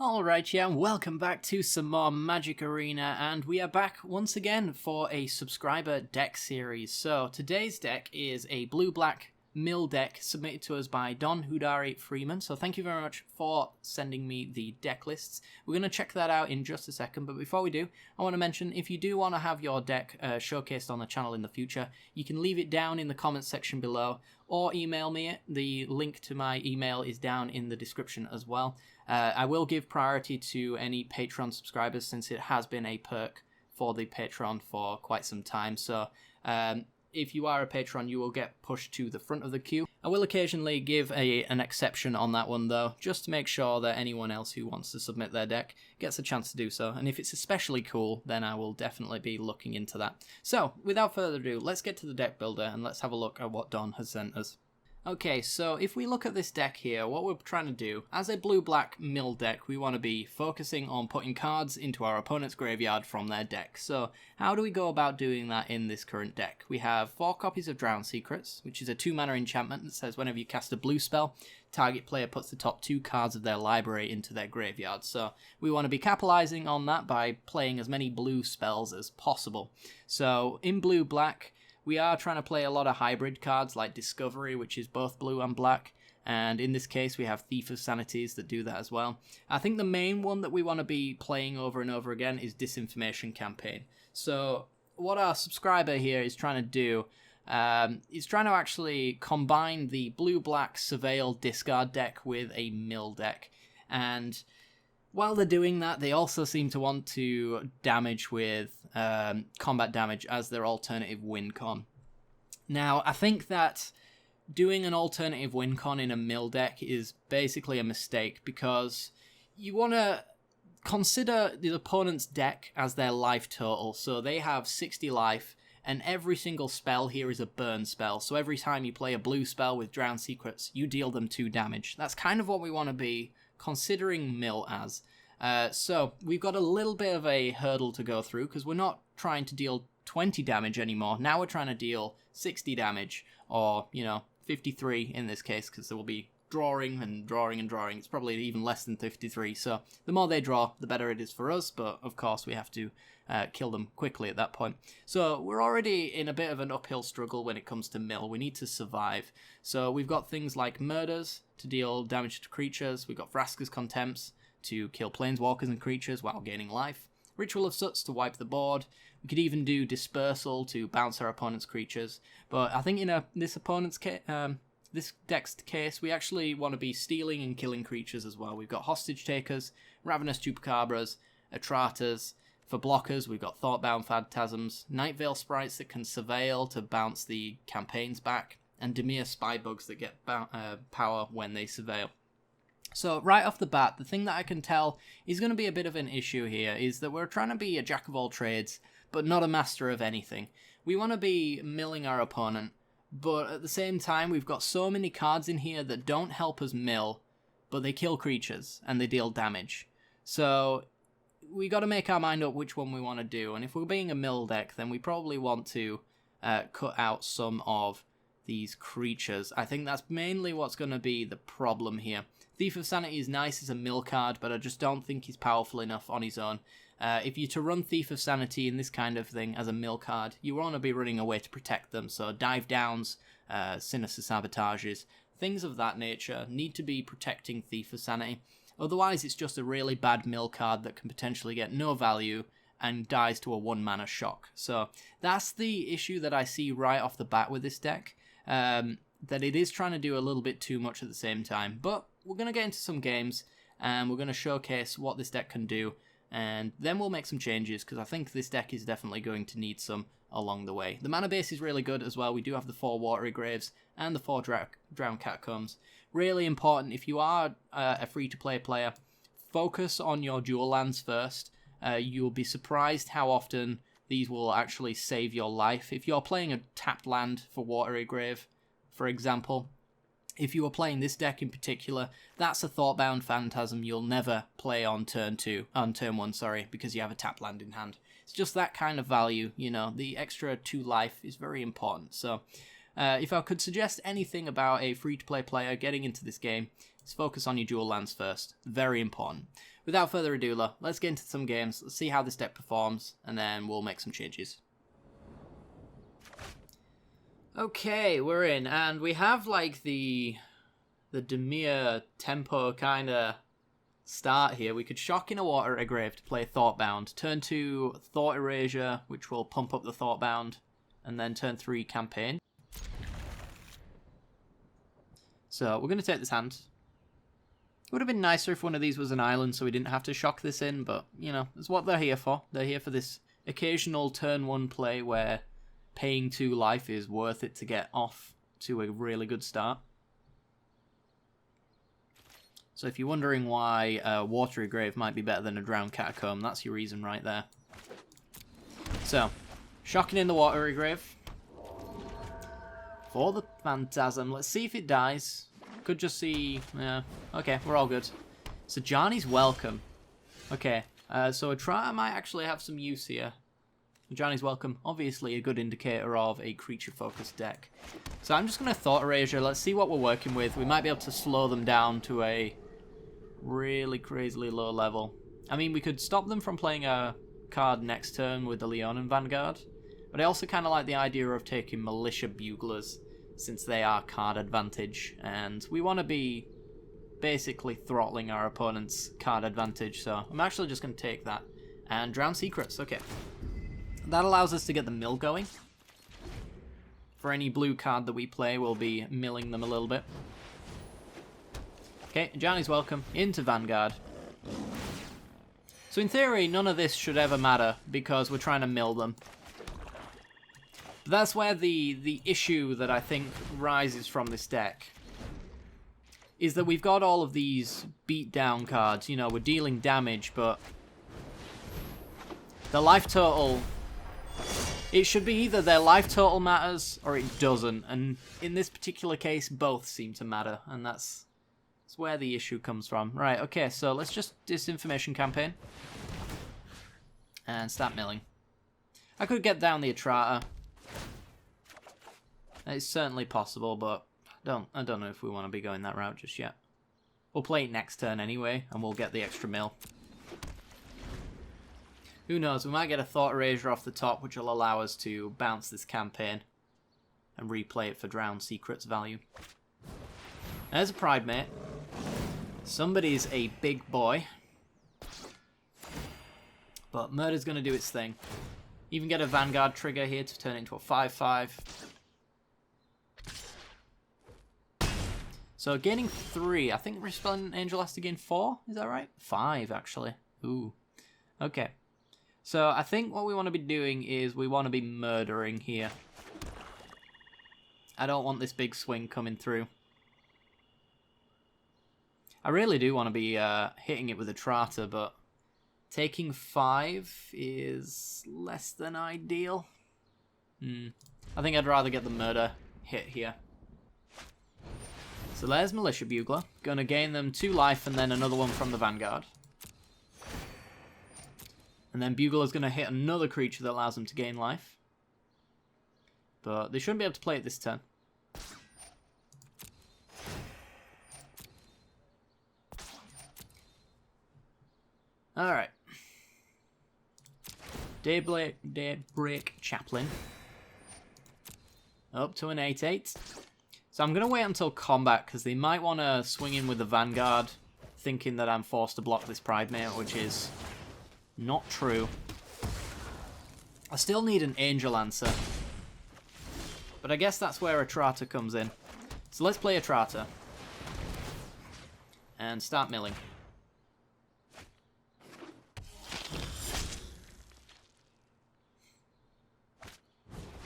Alright, yeah, and welcome back to some more Magic Arena, and we are back once again for a subscriber deck series. So, today's deck is a blue-black mill deck submitted to us by Don Hudari Freeman, so thank you very much for sending me the deck lists. We're going to check that out in just a second, but before we do, I want to mention, if you do want to have your deck showcased on the channel in the future, you can leave it down in the comments section below, or email me it. The link to my email is down in the description as well. I will give priority to any Patreon subscribers since it has been a perk for the Patreon for quite some time. So if you are a patron, you will get pushed to the front of the queue. I will occasionally give an exception on that one though, just to make sure that anyone else who wants to submit their deck gets a chance to do so. And if it's especially cool, then I will definitely be looking into that. So without further ado, let's get to the deck builder and let's have a look at what Don has sent us. Okay, so if we look at this deck here, what we're trying to do, as a blue-black mill deck, we want to be focusing on putting cards into our opponent's graveyard from their deck. So how do we go about doing that in this current deck? We have 4 copies of Drown Secrets, which is a 2-mana enchantment that says whenever you cast a blue spell, target player puts the top 2 cards of their library into their graveyard. So we want to be capitalizing on that by playing as many blue spells as possible. So in blue-black, we are trying to play a lot of hybrid cards like Discovery, which is both blue and black, and in this case we have Thief of Sanities that do that as well. I think the main one that we want to be playing over and over again is Disinformation Campaign. So what our subscriber here is trying to do is trying to actually combine the blue-black Surveil discard deck with a mill deck, and while they're doing that, they also seem to want to damage with combat damage as their alternative win con. Now, I think that doing an alternative win con in a mill deck is basically a mistake because you want to consider the opponent's deck as their life total. So they have 60 life, and every single spell here is a burn spell. So every time you play a blue spell with Drown Secrets, you deal them 2 damage. That's kind of what we want to be considering mill as. So we've got a little bit of a hurdle to go through because we're not trying to deal 20 damage anymore. Now we're trying to deal 60 damage, or 53 in this case, because there will be drawing and drawing and drawing. It's probably even less than 53, so the more they draw, the better it is for us, but of course we have to kill them quickly at that point. So we're already in a bit of an uphill struggle when it comes to mill. We need to survive. So we've got things like Murders to deal damage to creatures. We've got Vraska's Contempts to kill planeswalkers and creatures while gaining life. Ritual of Soot to wipe the board. We could even do Dispersal to bounce our opponent's creatures. But I think in this deck's case, we actually want to be stealing and killing creatures as well. We've got Hostage Takers, Ravenous Chupacabras, Atratas. For blockers, we've got Thoughtbound Phantasms, Night Veil Sprites that can Surveil to bounce the campaigns back, and Dimir Spybugs that get power when they Surveil. So right off the bat, the thing that I can tell is going to be a bit of an issue here is that we're trying to be a jack of all trades, but not a master of anything. We want to be milling our opponent, but at the same time, we've got so many cards in here that don't help us mill, but they kill creatures and they deal damage. So we got to make our mind up which one we want to do, and if we're being a mill deck, then we probably want to cut out some of these creatures. I think that's mainly what's going to be the problem here. Thief of Sanity is nice as a mill card, but I just don't think he's powerful enough on his own. If you're to run Thief of Sanity in this kind of thing as a mill card, you want to be running away to protect them. So dive downs, sinister sabotages, things of that nature need to be protecting Thief of Sanity. Otherwise, it's just a really bad mill card that can potentially get no value and dies to a 1-mana shock. So that's the issue that I see right off the bat with this deck. That it is trying to do a little bit too much at the same time. But we're going to get into some games, and we're going to showcase what this deck can do, and then we'll make some changes, because I think this deck is definitely going to need some along the way. The mana base is really good as well. We do have the 4 Watery Graves and the 4 Drowned Catacombs. Really important, if you are a free-to-play player, focus on your dual lands first. You'll be surprised how often these will actually save your life. If you're playing a tapped land for Watery Grave, for example, if you were playing this deck in particular, that's a Thoughtbound Phantasm you'll never play on turn 1, because you have a tapped land in hand. It's just that kind of value, the extra 2 life is very important. So if I could suggest anything about a free-to-play player getting into this game, is focus on your dual lands first. Very important. without further ado, let's get into some games. Let's see how this deck performs, and then we'll make some changes. Okay, we're in, and we have like the demure tempo kind of start here. We could shock in a Water Grave to play Thoughtbound, turn 2 Thought Erasure, which will pump up the Thoughtbound, and then turn 3 Campaign. So we're going to take this hand. It would have been nicer if one of these was an island so we didn't have to shock this in, but, you know, that's what they're here for. They're here for this occasional turn 1 play where paying 2 life is worth it to get off to a really good start. So if you're wondering why Watery Grave might be better than a Drowned Catacomb, that's your reason right there. So, shocking in the Watery Grave. For the Phantasm, let's see if it dies. Could just see... yeah, okay, we're all good. So Johnny's Welcome. Okay, so a Trata might actually have some use here. Johnny's Welcome, obviously a good indicator of a creature-focused deck. So I'm just going to Thought Erasure. Let's see what we're working with. We might be able to slow them down to a really crazily low level. I mean, we could stop them from playing a card next turn with the Leonin Vanguard. But I also kind of like the idea of taking Militia Buglers, since they are card advantage. And we want to be basically throttling our opponent's card advantage. So I'm actually just going to take that. And Drown Secrets, okay. That allows us to get the mill going. For any blue card that we play, we'll be milling them a little bit. Okay, Johnny's Welcome into Vanguard. So in theory, none of this should ever matter because we're trying to mill them. But that's where the issue that I think rises from this deck is that we've got all of these beatdown cards. You know, we're dealing damage, but the life total... it should be either their life total matters or it doesn't. And in this particular case, both seem to matter. And that's where the issue comes from. Right, okay, so let's just Disinformation Campaign. And start milling. I could get down the Atrata. It's certainly possible, but I don't know if we want to be going that route just yet. We'll play it next turn anyway, and we'll get the extra mill. Who knows, we might get a Thought Erasure off the top, which will allow us to bounce this campaign and replay it for Drowned Secrets value. There's a Pride Mate. Somebody's a big boy. But Murder's going to do its thing. Even get a Vanguard trigger here to turn it into a 5/5. So gaining 3. I think Resplendent Angel has to gain 4. Is that right? 5, actually. Ooh. Okay. So I think what we want to be doing is we want to be murdering here. I don't want this big swing coming through. I really do want to be hitting it with a Trata, but taking 5 is less than ideal. I think I'd rather get the murder hit here. So there's Militia Bugler. Gonna gain them 2 life and then another one from the Vanguard. And then Bugler's gonna hit another creature that allows them to gain life. But they shouldn't be able to play it this turn. Alright. Daybreak Chaplain. Up to an 8/8. So I'm going to wait until combat, because they might want to swing in with the Vanguard, thinking that I'm forced to block this Pride Mate, which is not true. I still need an Angel answer. But I guess that's where a Trata comes in. So let's play a Trata. And start milling.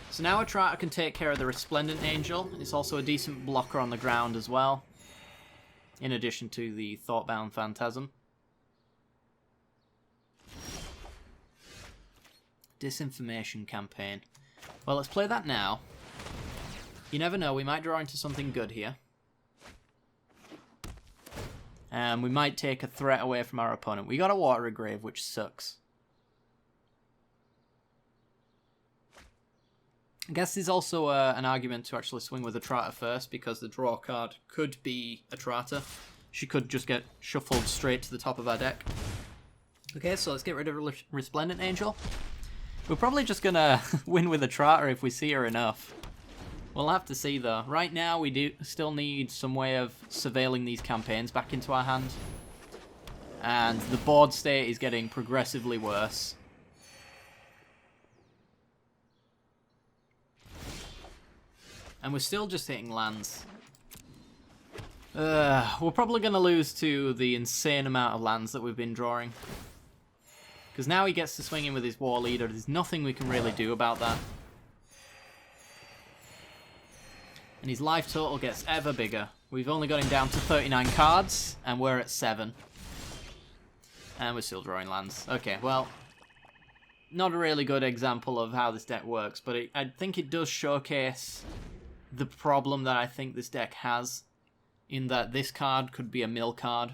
So now Atrata can take care of the Resplendent Angel. It's also a decent blocker on the ground as well. In addition to the Thoughtbound Phantasm. Disinformation Campaign. Well, let's play that now. You never know, we might draw into something good here. And we might take a threat away from our opponent. We got a Watery Grave, which sucks. I guess there's also an argument to actually swing with Atrata first, because the draw card could be Atrata. she could just get shuffled straight to the top of our deck. Okay, so let's get rid of Resplendent Angel. We're probably just gonna win with a Trotter if we see her enough. We'll have to see though. Right now we do still need some way of surveilling these campaigns back into our hand. And the board state is getting progressively worse. And we're still just hitting lands. We're probably going to lose to the insane amount of lands that we've been drawing. Because now he gets to swing in with his War Leader. There's nothing we can really do about that. And his life total gets ever bigger. We've only got him down to 39 cards, and we're at 7. And we're still drawing lands. Okay, well, not a really good example of how this deck works, but I think it does showcase the problem that I think this deck has, in that this card could be a mill card,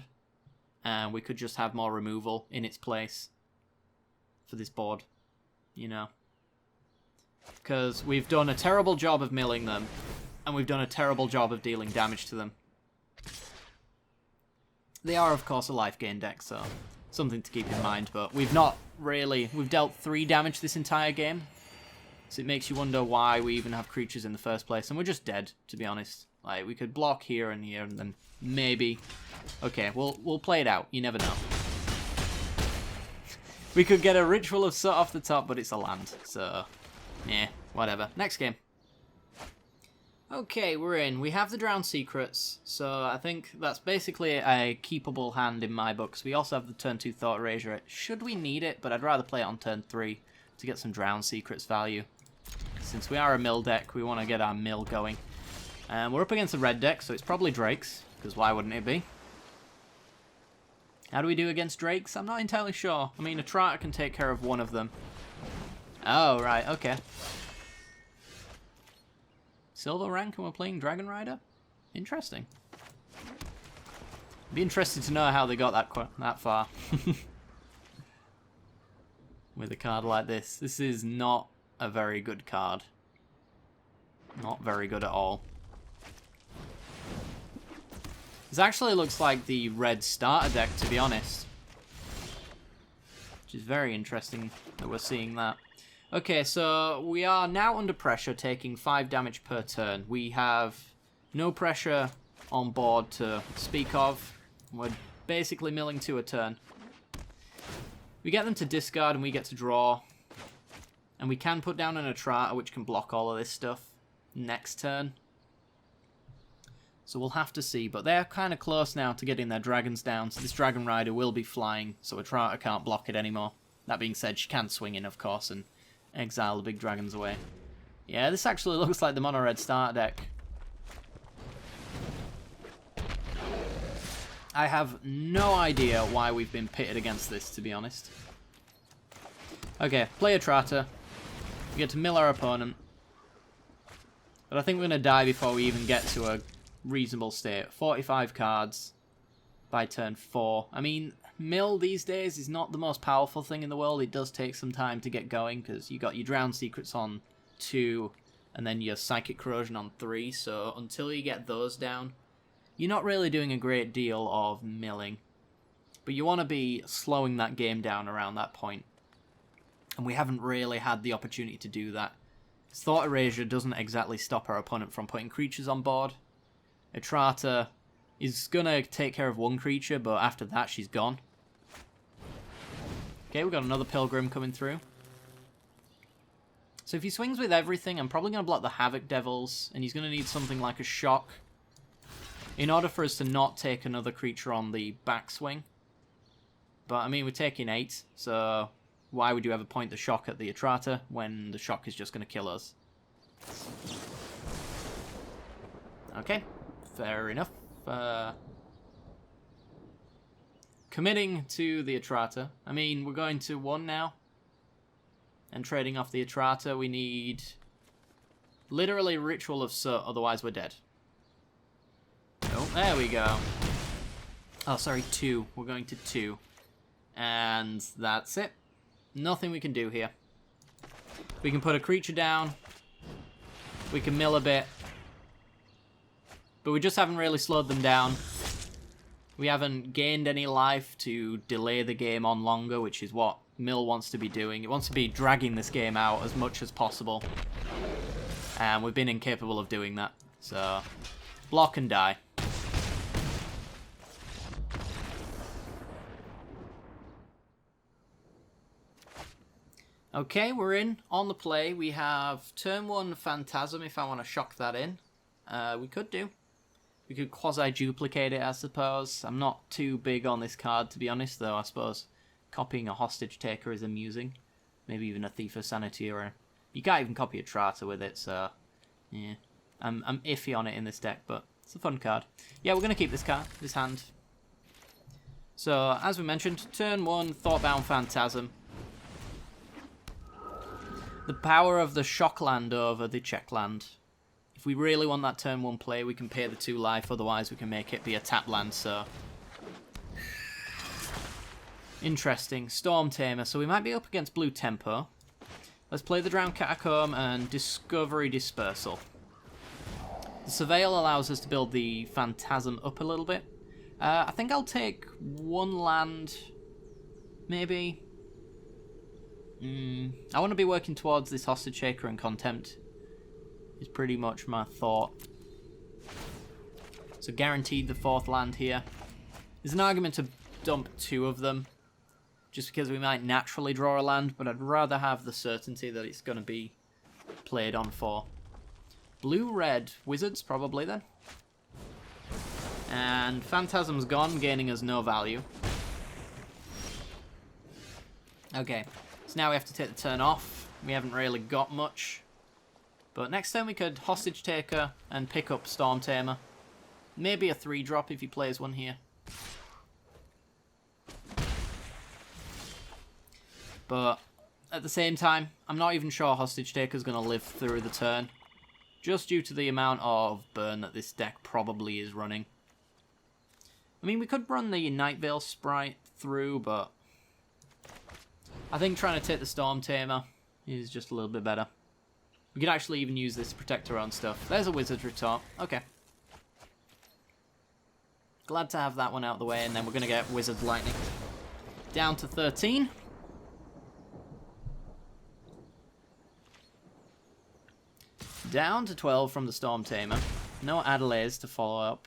and we could just have more removal in its place for this board, you know. Because we've done a terrible job of milling them, and we've done a terrible job of dealing damage to them. They are, of course, a life gain deck, so something to keep in mind, but we've not really... We've dealt 3 damage this entire game, so it makes you wonder why we even have creatures in the first place, and we're just dead, to be honest. Like, we could block here, and then maybe... Okay, we'll play it out. You never know. We could get a Ritual of Soot off the top, but it's a land, so... Yeah, whatever. Next game. Okay, we're in. We have the Drowned Secrets, so I think that's basically a keepable hand in my books. We also have the turn 2 Thought Erasure. Should we need it, but I'd rather play it on turn 3 to get some Drowned Secrets value. Since we are a mill deck, we want to get our mill going. And we're up against a red deck, so it's probably Drakes, because why wouldn't it be? How do we do against Drakes? I'm not entirely sure. I mean, a Trotter can take care of one of them. Oh, right, okay. Silver rank and we're playing Dragon Rider? Interesting. Be interested to know how they got that far. With a card like this. This is not a very good card. Not very good at all. This actually looks like the red starter deck, to be honest. Which is very interesting that we're seeing that. Okay, so we are now under pressure, taking 5 damage per turn. We have no pressure on board to speak of. We're basically milling 2 a turn. We get them to discard and we get to draw. And we can put down an Atrata, which can block all of this stuff next turn. So we'll have to see, but they're kind of close now to getting their dragons down, so this Dragon Rider will be flying, so Atrata can't block it anymore. That being said, she can swing in, of course, and exile the big dragons away. Yeah, this actually looks like the mono-red starter deck. I have no idea why we've been pitted against this, to be honest. Okay, play Atrata. We get to mill our opponent. But I think we're going to die before we even get to a reasonable state. 45 cards by turn 4. I mean, mill these days is not the most powerful thing in the world. It does take some time to get going because you got your Drowned Secrets on 2 and then your Psychic Corrosion on 3. So until you get those down, you're not really doing a great deal of milling. But you want to be slowing that game down around that point. And we haven't really had the opportunity to do that. Thought Erasure doesn't exactly stop our opponent from putting creatures on board. Atrata is going to take care of one creature, but after that she's gone. Okay, we've got another Pilgrim coming through. So if he swings with everything, I'm probably going to block the Havoc Devils, and he's going to need something like a Shock in order for us to not take another creature on the backswing. But, I mean, we're taking 8, so why would you ever point the Shock at the Atrata when the Shock is just going to kill us? Okay, fair enough. Committing to the Atrata. I mean, we're going to 1 now. And trading off the Atrata, we need literally Ritual of Soot, otherwise we're dead. Oh, there we go. Oh, sorry, 2. We're going to 2. And that's it. Nothing we can do here. We can put a creature down. We can mill a bit. But we just haven't really slowed them down. We haven't gained any life to delay the game on longer, which is what Mill wants to be doing. It wants to be dragging this game out as much as possible. And we've been incapable of doing that. So, block and die. Okay, we're in on the play. We have turn 1 Phantasm if I want to shock that in. We could do. We could quasi-duplicate it, I suppose. I'm not too big on this card, to be honest, though. I suppose copying a Hostage Taker is amusing. Maybe even a Thief of Sanity, or you can't even copy a Trata with it, so yeah. I'm iffy on it in this deck, but it's a fun card. Yeah, we're going to keep this card, this hand. So, as we mentioned, turn 1, Thoughtbound Phantasm. The power of the shock land over the check land. If we really want that turn 1 play, we can pay the 2 life, otherwise we can make it be a tap land, so... Interesting. Storm Tamer, so we might be up against Blue Tempo. Let's play the Drowned Catacomb and Discovery Dispersal. The Surveil allows us to build the Phantasm up a little bit. I think I'll take 1 land, maybe. I want to be working towards this Hostage Taker and Contempt. Is pretty much my thought. So guaranteed the 4th land here. There's an argument to dump 2 of them, just because we might naturally draw a land, but I'd rather have the certainty that it's going to be played on 4. Blue-red Wizards, probably then. And Phantasm's gone, gaining us no value. Okay, so now we have to take the turn off. We haven't really got much. But next turn we could Hostage Taker and pick up Storm Tamer. Maybe a 3-drop if he plays one here. But at the same time, I'm not even sure Hostage Taker's going to live through the turn. Just due to the amount of burn that this deck probably is running. I mean, we could run the Night Veil Sprite through, but I think trying to take the Storm Tamer is just a little bit better. We could actually even use this to protect our own stuff. There's a Wizard's Retort. Okay. Glad to have that one out of the way, and then we're going to get Wizard's Lightning. Down to 13. Down to 12 from the Storm Tamer. No Adelaide's to follow up.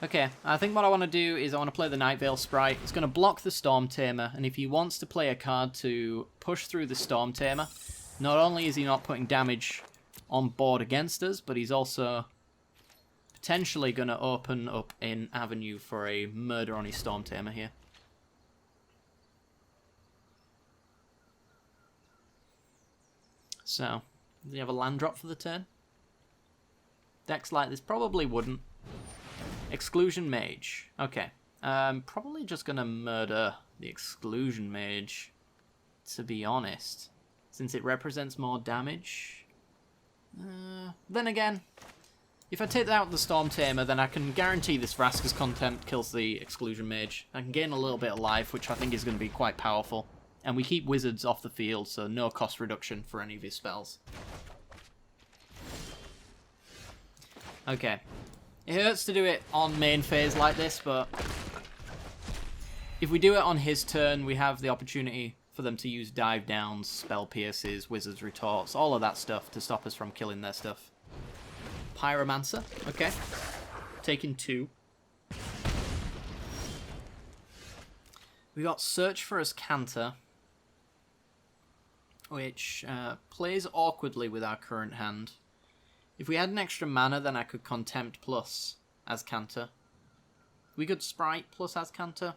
Okay, I think what I want to do is I want to play the Night Veil Sprite. It's going to block the Storm Tamer, and if he wants to play a card to push through the Storm Tamer, not only is he not putting damage on board against us, but he's also potentially going to open up an avenue for a murder on his Storm Tamer here. So, does he have a land drop for the turn? Decks like this probably wouldn't. Exclusion Mage. Okay. Probably just going to murder the Exclusion Mage, to be honest, since it represents more damage. Then again, if I take out the Storm Tamer, then I can guarantee this Vraska's Contempt kills the Exclusion Mage. I can gain a little bit of life, which I think is going to be quite powerful. And we keep Wizards off the field, so no cost reduction for any of his spells. Okay. It hurts to do it on main phase like this, but if we do it on his turn, we have the opportunity for them to use Dive Downs, Spell Pierces, Wizard's Retorts, all of that stuff to stop us from killing their stuff. Pyromancer, okay. Taking 2. We got Search for Azcanta, which plays awkwardly with our current hand. If we had an extra mana, then I could Contempt plus Azcanta. We could Sprite plus Azcanta.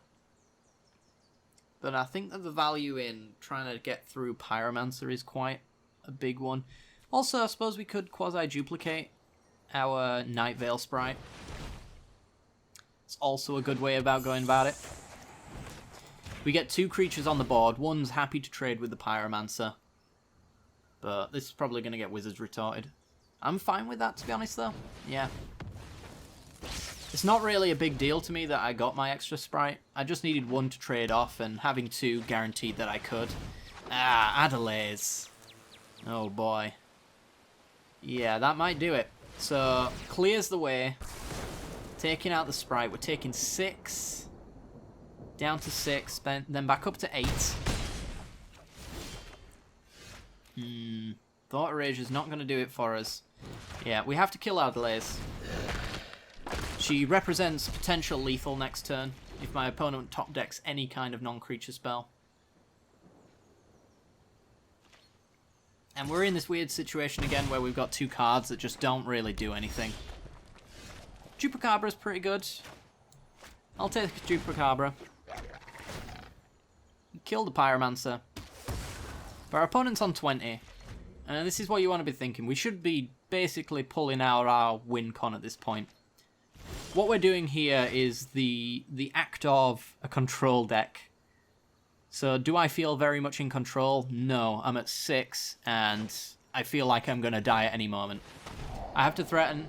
But I think that the value in trying to get through Pyromancer is quite a big one. Also, I suppose we could quasi-duplicate our Night Veil Sprite. It's also a good way about going about it. We get 2 creatures on the board. One's happy to trade with the Pyromancer. But this is probably going to get Wizards Retorted. I'm fine with that, to be honest, though. Yeah. It's not really a big deal to me that I got my extra Sprite. I just needed 1 to trade off, and having 2 guaranteed that I could. Ah, Adelaide's. Oh, boy. Yeah, that might do it. So, clears the way. Taking out the sprite. We're taking 6. Down to 6. Then back up to 8. Thought Erasure's not going to do it for us. Yeah, we have to kill our delays. She represents potential lethal next turn if my opponent top decks any kind of non-creature spell. And we're in this weird situation again where we've got 2 cards that just don't really do anything. Chupacabra's pretty good. I'll take Chupacabra. Kill the Pyromancer. But our opponent's on 20. And this is what you want to be thinking. We should be basically pulling out our win con at this point. What we're doing here is the act of a control deck. So do I feel very much in control? No, I'm at 6 and I feel like I'm going to die at any moment. I have to threaten.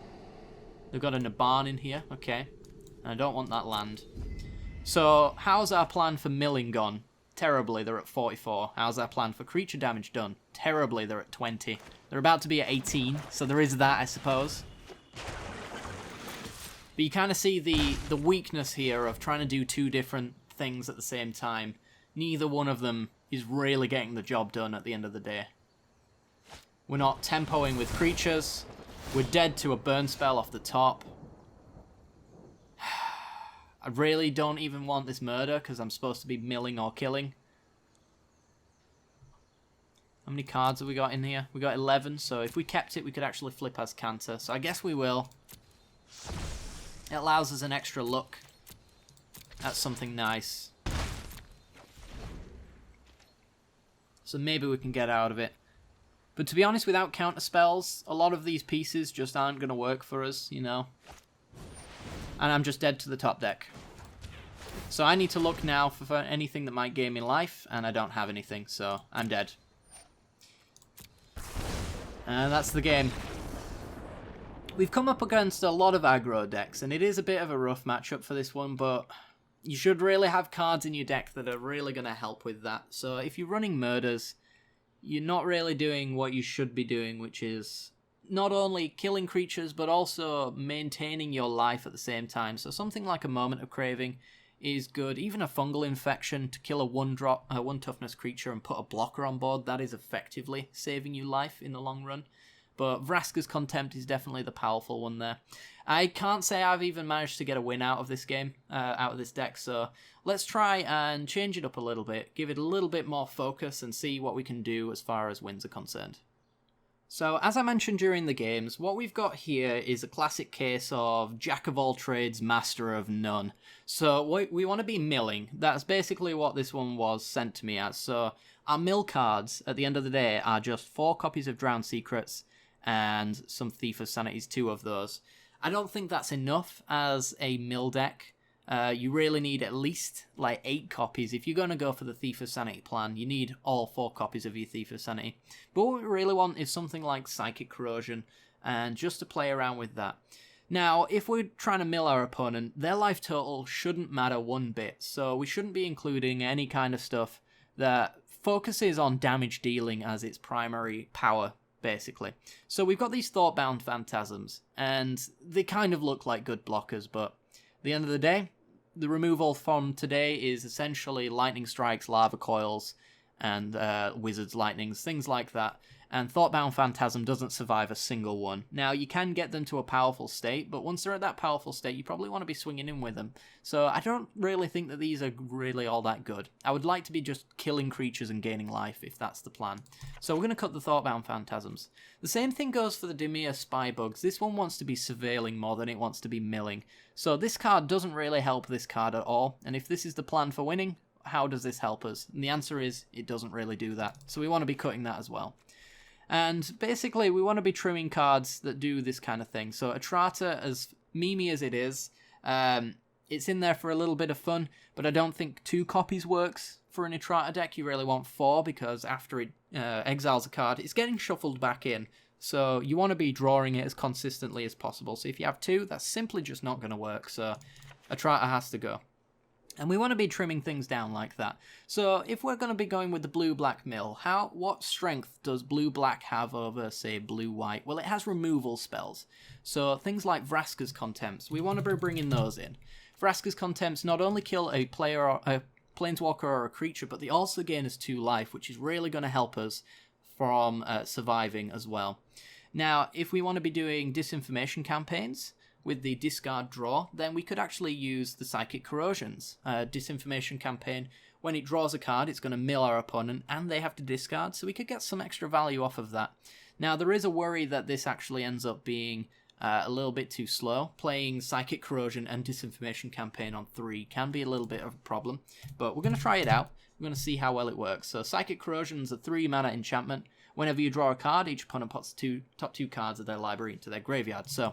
They've got a Naban in here, okay. And I don't want that land. So how's our plan for milling gone? Terribly, they're at 44. How's our plan for creature damage done? Terribly, they're at 20. They're about to be at 18, so there is that, I suppose. But you kind of see the weakness here of trying to do 2 different things at the same time. Neither one of them is really getting the job done at the end of the day. We're not tempoing with creatures. We're dead to a burn spell off the top. I really don't even want this murder because I'm supposed to be milling or killing. How many cards have we got in here? We got 11, so if we kept it, we could actually flip as Canter. So I guess we will. It allows us an extra look at something nice. So maybe we can get out of it. But to be honest, without counter spells, a lot of these pieces just aren't going to work for us, you know. And I'm just dead to the top deck. So I need to look now for anything that might gain me life, and I don't have anything, so I'm dead. And that's the game. We've come up against a lot of aggro decks, and it is a bit of a rough matchup for this one, but you should really have cards in your deck that are really going to help with that. So if you're running murders, you're not really doing what you should be doing, which is not only killing creatures, but also maintaining your life at the same time. So something like a Moment of Craving is good. Even a Fungal Infection to kill a 1 toughness creature and put a blocker on board, that is effectively saving you life in the long run. But Vraska's Contempt is definitely the powerful one there. I can't say I've even managed to get a win out of this game, out of this deck, so let's try and change it up a little bit, give it a little bit more focus and see what we can do as far as wins are concerned. So, as I mentioned during the games, what we've got here is a classic case of Jack of all trades, master of none. So, we want to be milling. That's basically what this one was sent to me as. So, our mill cards, at the end of the day, are just 4 copies of Drowned Secrets and some Thief of Sanities, 2 of those. I don't think that's enough as a mill deck. You really need at least like 8 copies. If you're going to go for the Thief of Sanity plan, you need all 4 copies of your Thief of Sanity. But what we really want is something like Psychic Corrosion, and just to play around with that. Now, if we're trying to mill our opponent, their life total shouldn't matter one bit, so we shouldn't be including any kind of stuff that focuses on damage dealing as its primary power, basically. So we've got these Thoughtbound Phantasms, and they kind of look like good blockers, but at the end of the day, the removal from today is essentially Lightning Strikes, Lava Coils, and Wizard's Lightnings, things like that. And Thoughtbound Phantasm doesn't survive a single one. Now, you can get them to a powerful state, but once they're at that powerful state, you probably want to be swinging in with them. So I don't really think that these are really all that good. I would like to be just killing creatures and gaining life, if that's the plan. So we're going to cut the Thoughtbound Phantasms. The same thing goes for the Dimir Spybugs. This one wants to be surveilling more than it wants to be milling. So this card doesn't really help this card at all, and if this is the plan for winning, how does this help us? And the answer is, it doesn't really do that. So we want to be cutting that as well. And basically, we want to be trimming cards that do this kind of thing. So Atrata, as memey as it is, it's in there for a little bit of fun, but I don't think 2 copies works for an Atrata deck. You really want 4, because after it exiles a card, it's getting shuffled back in. So you want to be drawing it as consistently as possible. So if you have 2, that's simply just not going to work. So Atrata has to go. And we want to be trimming things down like that. So if we're going to be going with the blue-black mill, what strength does blue-black have over, say, blue-white? Well, it has removal spells. So things like Vraska's Contempts, we want to be bringing those in. Vraska's Contempts not only kill a player, or a planeswalker or a creature, but they also gain us 2 life, which is really going to help us from surviving as well. Now, if we want to be doing disinformation campaigns with the discard draw, then we could actually use the Psychic Corrosions. Disinformation campaign, when it draws a card, it's going to mill our opponent, and they have to discard, so we could get some extra value off of that. Now, there is a worry that this actually ends up being a little bit too slow. Playing Psychic Corrosion and Disinformation campaign on 3 can be a little bit of a problem, but we're going to try it out. We're going to see how well it works. So Psychic Corrosion is a 3 mana enchantment. Whenever you draw a card, each opponent puts top 2 cards of their library into their graveyard. So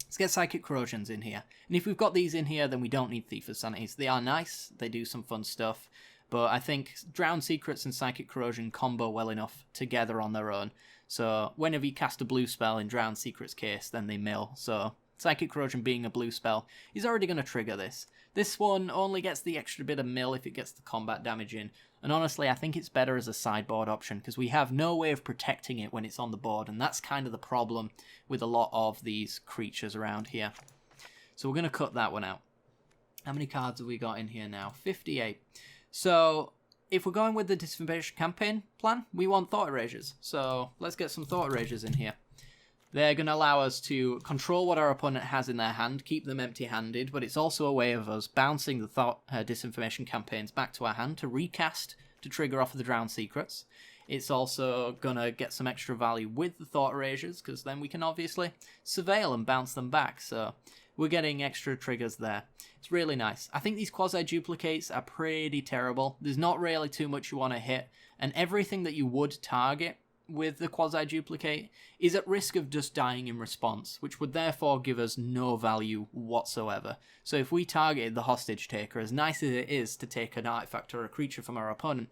let's get Psychic Corrosions in here. And if we've got these in here, then we don't need Thief of Sanities. They are nice. They do some fun stuff. But I think Drowned Secrets and Psychic Corrosion combo well enough together on their own. So whenever you cast a blue spell in Drowned Secrets case, then they mill. So Psychic Corrosion being a blue spell is already going to trigger this. This one only gets the extra bit of mill if it gets the combat damage in. And honestly, I think it's better as a sideboard option because we have no way of protecting it when it's on the board. And that's kind of the problem with a lot of these creatures around here. So we're going to cut that one out. How many cards have we got in here now? 58. So if we're going with the Disinformation campaign plan, we want Thought Erasures. So let's get some Thought Erasures in here. They're going to allow us to control what our opponent has in their hand, keep them empty-handed, but it's also a way of us bouncing the Thought Disinformation campaigns back to our hand to recast to trigger off of the Drowned Secrets. It's also going to get some extra value with the Thought Erasures, because then we can obviously surveil and bounce them back, so we're getting extra triggers there. It's really nice. I think these quasi-duplicates are pretty terrible. There's not really too much you want to hit, and everything that you would target with the quasi-duplicate is at risk of just dying in response, which would therefore give us no value whatsoever. So if we targeted the Hostage Taker, as nice as it is to take an artifact or a creature from our opponent,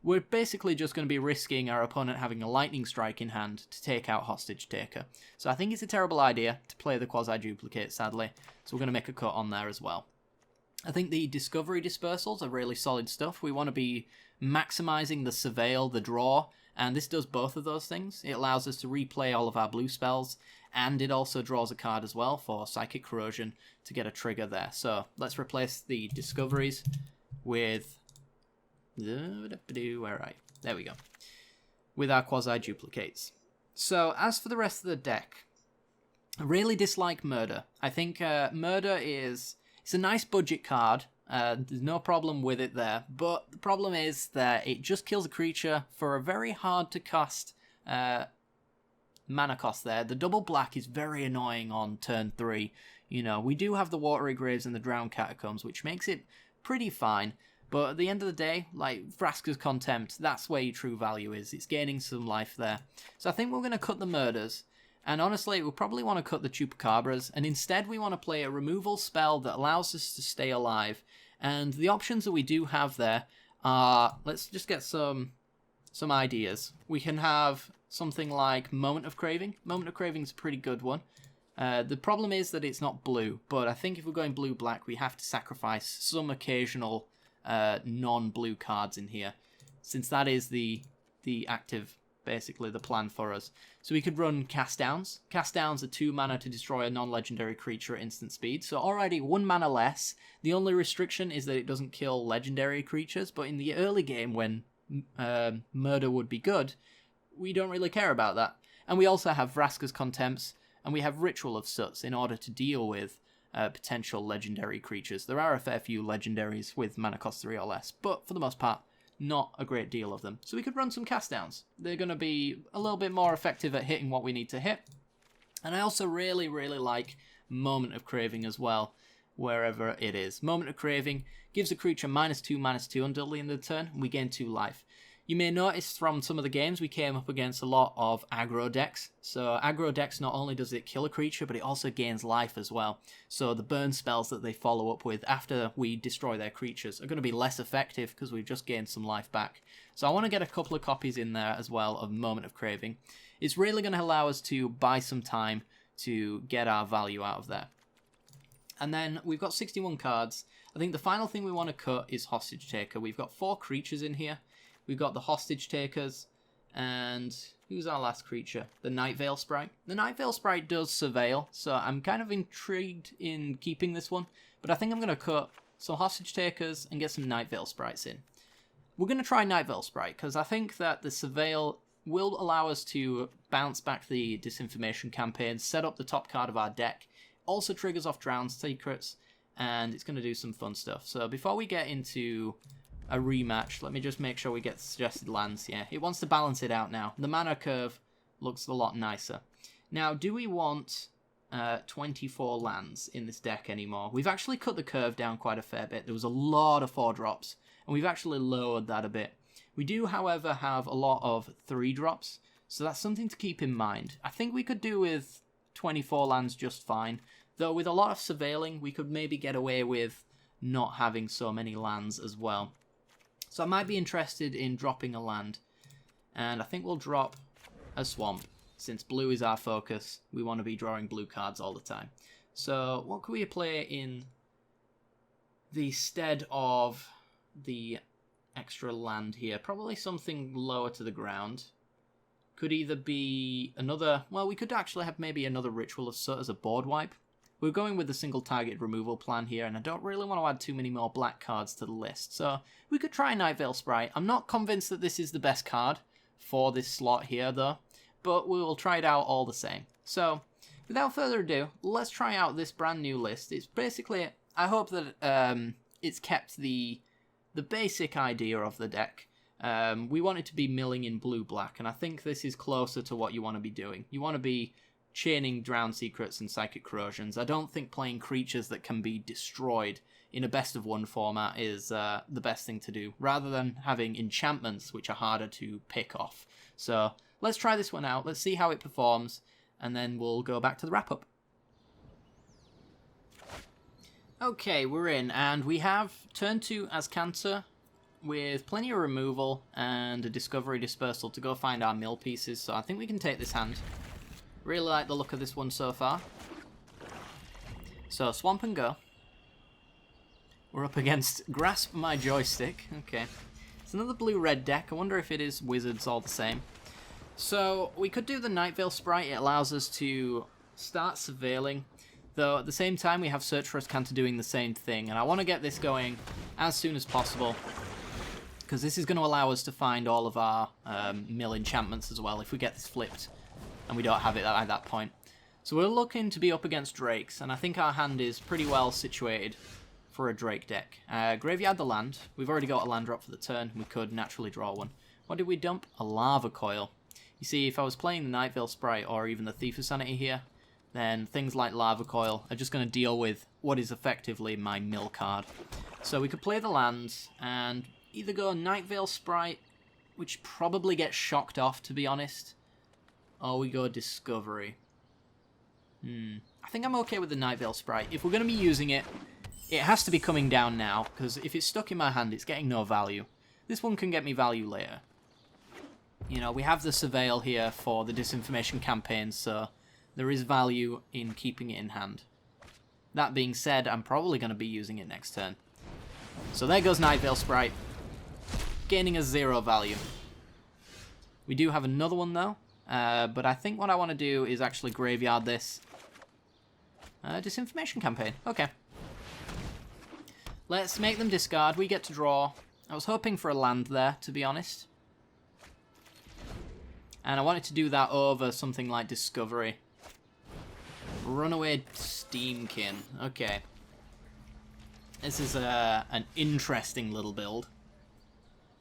we're basically just going to be risking our opponent having a Lightning Strike in hand to take out Hostage Taker. So I think it's a terrible idea to play the quasi-duplicate, sadly, so we're going to make a cut on there as well. I think the Discovery Dispersals are really solid stuff. We want to be maximizing the Surveil, the draw, and this does both of those things. It allows us to replay all of our blue spells, and it also draws a card as well for Psychic Corrosion to get a trigger there. So let's replace the Discoveries with... where are I? There we go. With our quasi-duplicates. So as for the rest of the deck, I really dislike Murder. I think Murder is... It's a nice budget card. There's no problem with it there, but the problem is that it just kills a creature for a very hard to cast mana cost there. The double black is very annoying on turn 3. You know, we do have the Watery Graves and the Drowned Catacombs, which makes it pretty fine, but at the end of the day, like Vraska's Contempt, that's where your true value is. It's gaining some life there. So I think we're going to cut the Murders. And honestly, we'll probably want to cut the Chupacabras, and instead we want to play a removal spell that allows us to stay alive. And the options that we do have there are, let's just get some ideas. We can have something like Moment of Craving. Moment of Craving is a pretty good one. The problem is that it's not blue, but I think if we're going blue-black, we have to sacrifice some occasional non-blue cards in here, since that is the active... basically the plan for us. So we could run Cast Downs. Cast Downs are 2 mana to destroy a non-legendary creature at instant speed, so already 1 mana less. The only restriction is that it doesn't kill legendary creatures, but in the early game when Murder would be good, we don't really care about that. And we also have Vraska's Contempts, and we have Ritual of Suts in order to deal with potential legendary creatures. There are a fair few legendaries with mana cost 3 or less, but for the most part, not a great deal of them. So we could run some Cast Downs. They're going to be a little bit more effective at hitting what we need to hit. And I also really, really like Moment of Craving as well, wherever it is. Moment of Craving gives a creature -2/-2 until the end of the turn, and we gain 2 life. You may notice from some of the games we came up against a lot of aggro decks. So aggro decks, not only does it kill a creature, but it also gains life as well. So the burn spells that they follow up with after we destroy their creatures are going to be less effective because we've just gained some life back. So I want to get a couple of copies in there as well of Moment of Craving. It's really going to allow us to buy some time to get our value out of there. And then we've got 61 cards. I think the final thing we want to cut is Hostage Taker. We've got 4 creatures in here. We've got the Hostage Takers, and who's our last creature? The Night Veil Sprite. The Night Veil Sprite does Surveil, so I'm kind of intrigued in keeping this one, but I think I'm going to cut some Hostage Takers and get some Night Veil Sprites in. We're going to try Night Veil Sprite, because I think that the Surveil will allow us to bounce back the Disinformation campaign, set up the top card of our deck, also triggers off Drowned Secrets, and it's going to do some fun stuff. So before we get into a rematch, let me just make sure we get suggested lands. Yeah, it wants to balance it out now. The mana curve looks a lot nicer. Now, do we want 24 lands in this deck anymore? We've actually cut the curve down quite a fair bit. There was a lot of 4-drops, and we've actually lowered that a bit. We do, however, have a lot of 3-drops, so that's something to keep in mind. I think we could do with 24 lands just fine, though with a lot of surveilling, we could maybe get away with not having so many lands as well. So I might be interested in dropping a land, and I think we'll drop a swamp. Since blue is our focus, we want to be drawing blue cards all the time. So what could we play in the stead of the extra land here? Probably something lower to the ground. Could either be another... Well, we could actually have maybe another Ritual of Soot as a board wipe. We're going with the single target removal plan here, and I don't really want to add too many more black cards to the list. So we could try Night Veil Sprite. I'm not convinced that this is the best card for this slot here, though, but we will try it out all the same. So without further ado, let's try out this brand new list. It's basically... I hope that it's kept the basic idea of the deck. We want it to be milling in blue-black, and I think this is closer to what you want to be doing. You want to be chaining Drowned Secrets and Psychic Corrosions. I don't think playing creatures that can be destroyed in a best-of-1 format is the best thing to do, rather than having enchantments, which are harder to pick off. So let's try this one out, let's see how it performs, and then we'll go back to the wrap-up. Okay, we're in, and we have turn 2 Azcanta with plenty of removal and a Discovery Dispersal to go find our mill pieces, so I think we can take this hand. Really like the look of this one so far. So, swamp and go. We're up against Grasp My Joystick. Okay. It's another blue-red deck. I wonder if it is wizards all the same. So, we could do the Night Veil Sprite. It allows us to start surveilling. Though, at the same time, we have Search for Azcanta doing the same thing. And I want to get this going as soon as possible, because this is going to allow us to find all of our mill enchantments as well if we get this flipped and we don't have it at that point. So we're looking to be up against Drakes, and I think our hand is pretty well situated for a Drake deck. Graveyard the land. We've already got a land drop for the turn. We could naturally draw one. What did we dump? A Lava Coil. You see, if I was playing the Night Veil Sprite or even the Thief of Sanity here, then things like Lava Coil are just going to deal with what is effectively my mill card. So we could play the lands and either go Night Veil Sprite, which probably gets shocked off, to be honest, or we go Discovery. I think I'm okay with the Night Veil Sprite. If we're going to be using it, it has to be coming down now, because if it's stuck in my hand, it's getting no value. This one can get me value later. You know, we have the Surveil here for the Disinformation campaign, so there is value in keeping it in hand. That being said, I'm probably going to be using it next turn. So there goes Night Veil Sprite, gaining a 0 value. We do have another one though, but I think what I want to do is actually graveyard this. Disinformation campaign, okay. Let's make them discard, we get to draw. I was hoping for a land there, to be honest. And I wanted to do that over something like Discovery. Runaway Steamkin, okay. This is an interesting little build.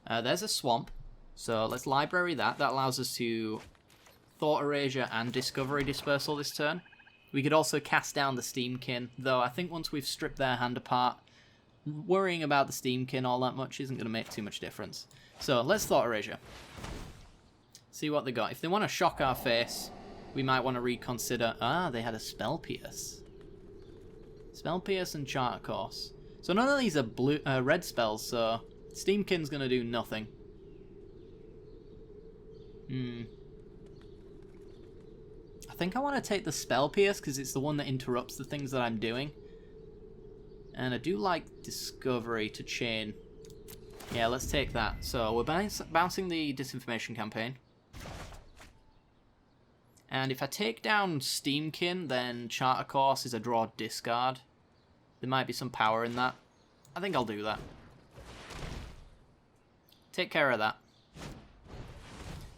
There's a swamp, so let's library that. That allows us to Thought Erasure and Discovery Dispersal this turn. We could also cast down the Steamkin, though I think once we've stripped their hand apart, worrying about the Steamkin all that much isn't going to make too much difference. So let's Thought Erasure. See what they got. If they want to shock our face, we might want to reconsider... Ah, they had a Spell Pierce. Spell Pierce and Charter Course. So none of these are blue, red spells, so Steamkin's going to do nothing. I think I want to take the Spell Pierce because it's the one that interrupts the things that I'm doing. And I do like Discovery to chain. Yeah, let's take that. So we're bouncing the Disinformation Campaign. And if I take down Steamkin, then Charter Course is a draw discard. There might be some power in that. I think I'll do that. Take care of that.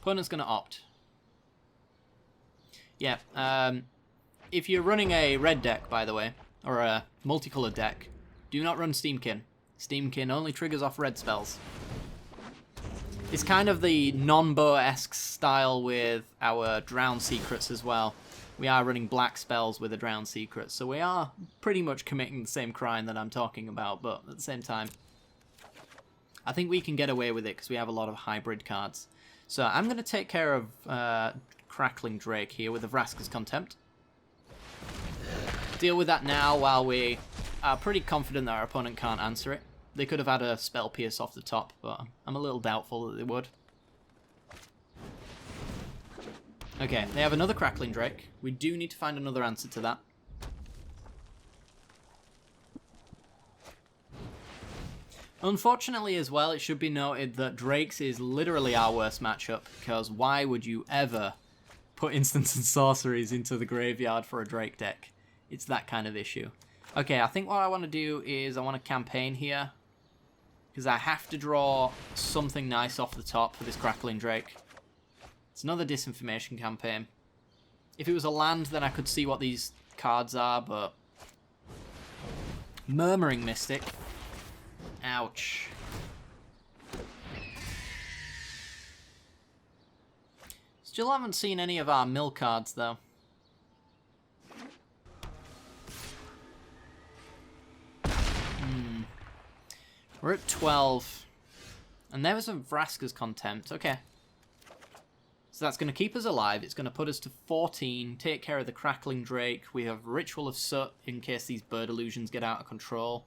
Opponent's going to opt. Yeah, if you're running a red deck, by the way, or a multicolored deck, do not run Steamkin. Steamkin only triggers off red spells. It's kind of the non-Boa-esque style with our Drown Secrets as well. We are running black spells with a Drown Secret, so we are pretty much committing the same crime that I'm talking about, but at the same time, I think we can get away with it because we have a lot of hybrid cards. So I'm going to take care of Crackling Drake here with the Vraska's Contempt. Deal with that now while we are pretty confident that our opponent can't answer it. They could have had a Spell Pierce off the top, but I'm a little doubtful that they would. Okay, they have another Crackling Drake. We do need to find another answer to that. Unfortunately as well, it should be noted that Drake's is literally our worst matchup, because why would you ever put instants and sorceries into the graveyard for a Drake deck? It's that kind of issue. Okay, I think what I want to do is I want to campaign here, because I have to draw something nice off the top for this Crackling Drake. It's another Disinformation Campaign. If it was a land, then I could see what these cards are, but... Murmuring Mystic. Ouch. Still haven't seen any of our mill cards, though. We're at 12. And there was a Vraska's Contempt. Okay. So that's going to keep us alive. It's going to put us to 14. Take care of the Crackling Drake. We have Ritual of Soot in case these bird illusions get out of control.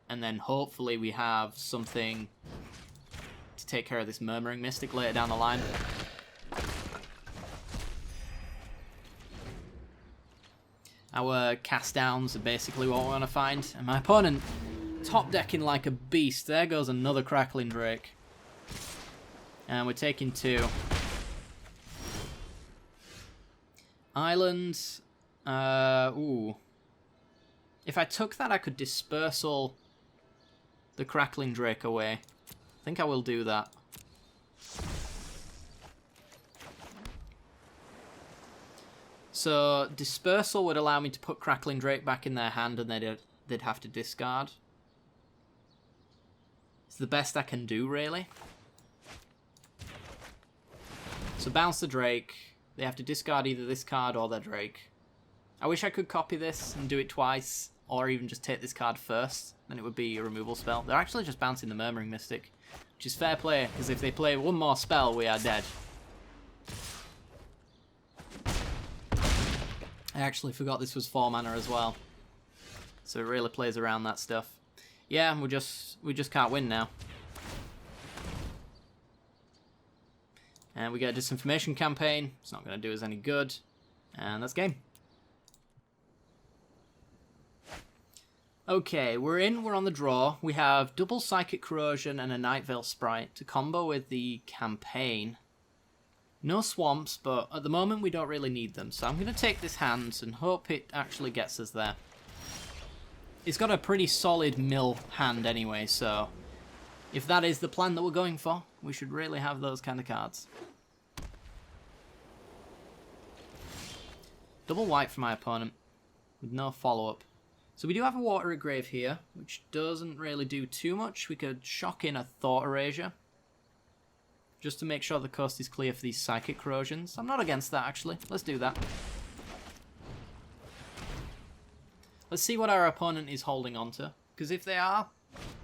And then hopefully we have something to take care of this Murmuring Mystic later down the line. Our cast downs are basically what we want to find. And my opponent top decking like a beast. There goes another Crackling Drake. And we're taking 2. Islands. Ooh. If I took that, I could Dispersal the Crackling Drake away. I think I will do that. So, Dispersal would allow me to put Crackling Drake back in their hand and they'd have to discard. It's the best I can do, really. So bounce the Drake. They have to discard either this card or their Drake. I wish I could copy this and do it twice, or even just take this card first. Then it would be a removal spell. They're actually just bouncing the Murmuring Mystic, which is fair play, because if they play one more spell, we are dead. I actually forgot this was 4 mana as well. So it really plays around that stuff. Yeah, we just can't win now. And we get a Disinformation Campaign. It's not going to do us any good. And that's game. Okay, we're on the draw. We have double Psychic Corrosion and a Night Veil Sprite to combo with the campaign. No swamps, but at the moment we don't really need them. So I'm going to take this hand and hope it actually gets us there. It's got a pretty solid mill hand anyway, so if that is the plan that we're going for, we should really have those kind of cards. Double white for my opponent, with no follow-up. So we do have a Watery Grave here, which doesn't really do too much. We could shock in a Thought Erasure, just to make sure the coast is clear for these Psychic Corrosions. I'm not against that, actually. Let's do that. Let's see what our opponent is holding on to. Because if they are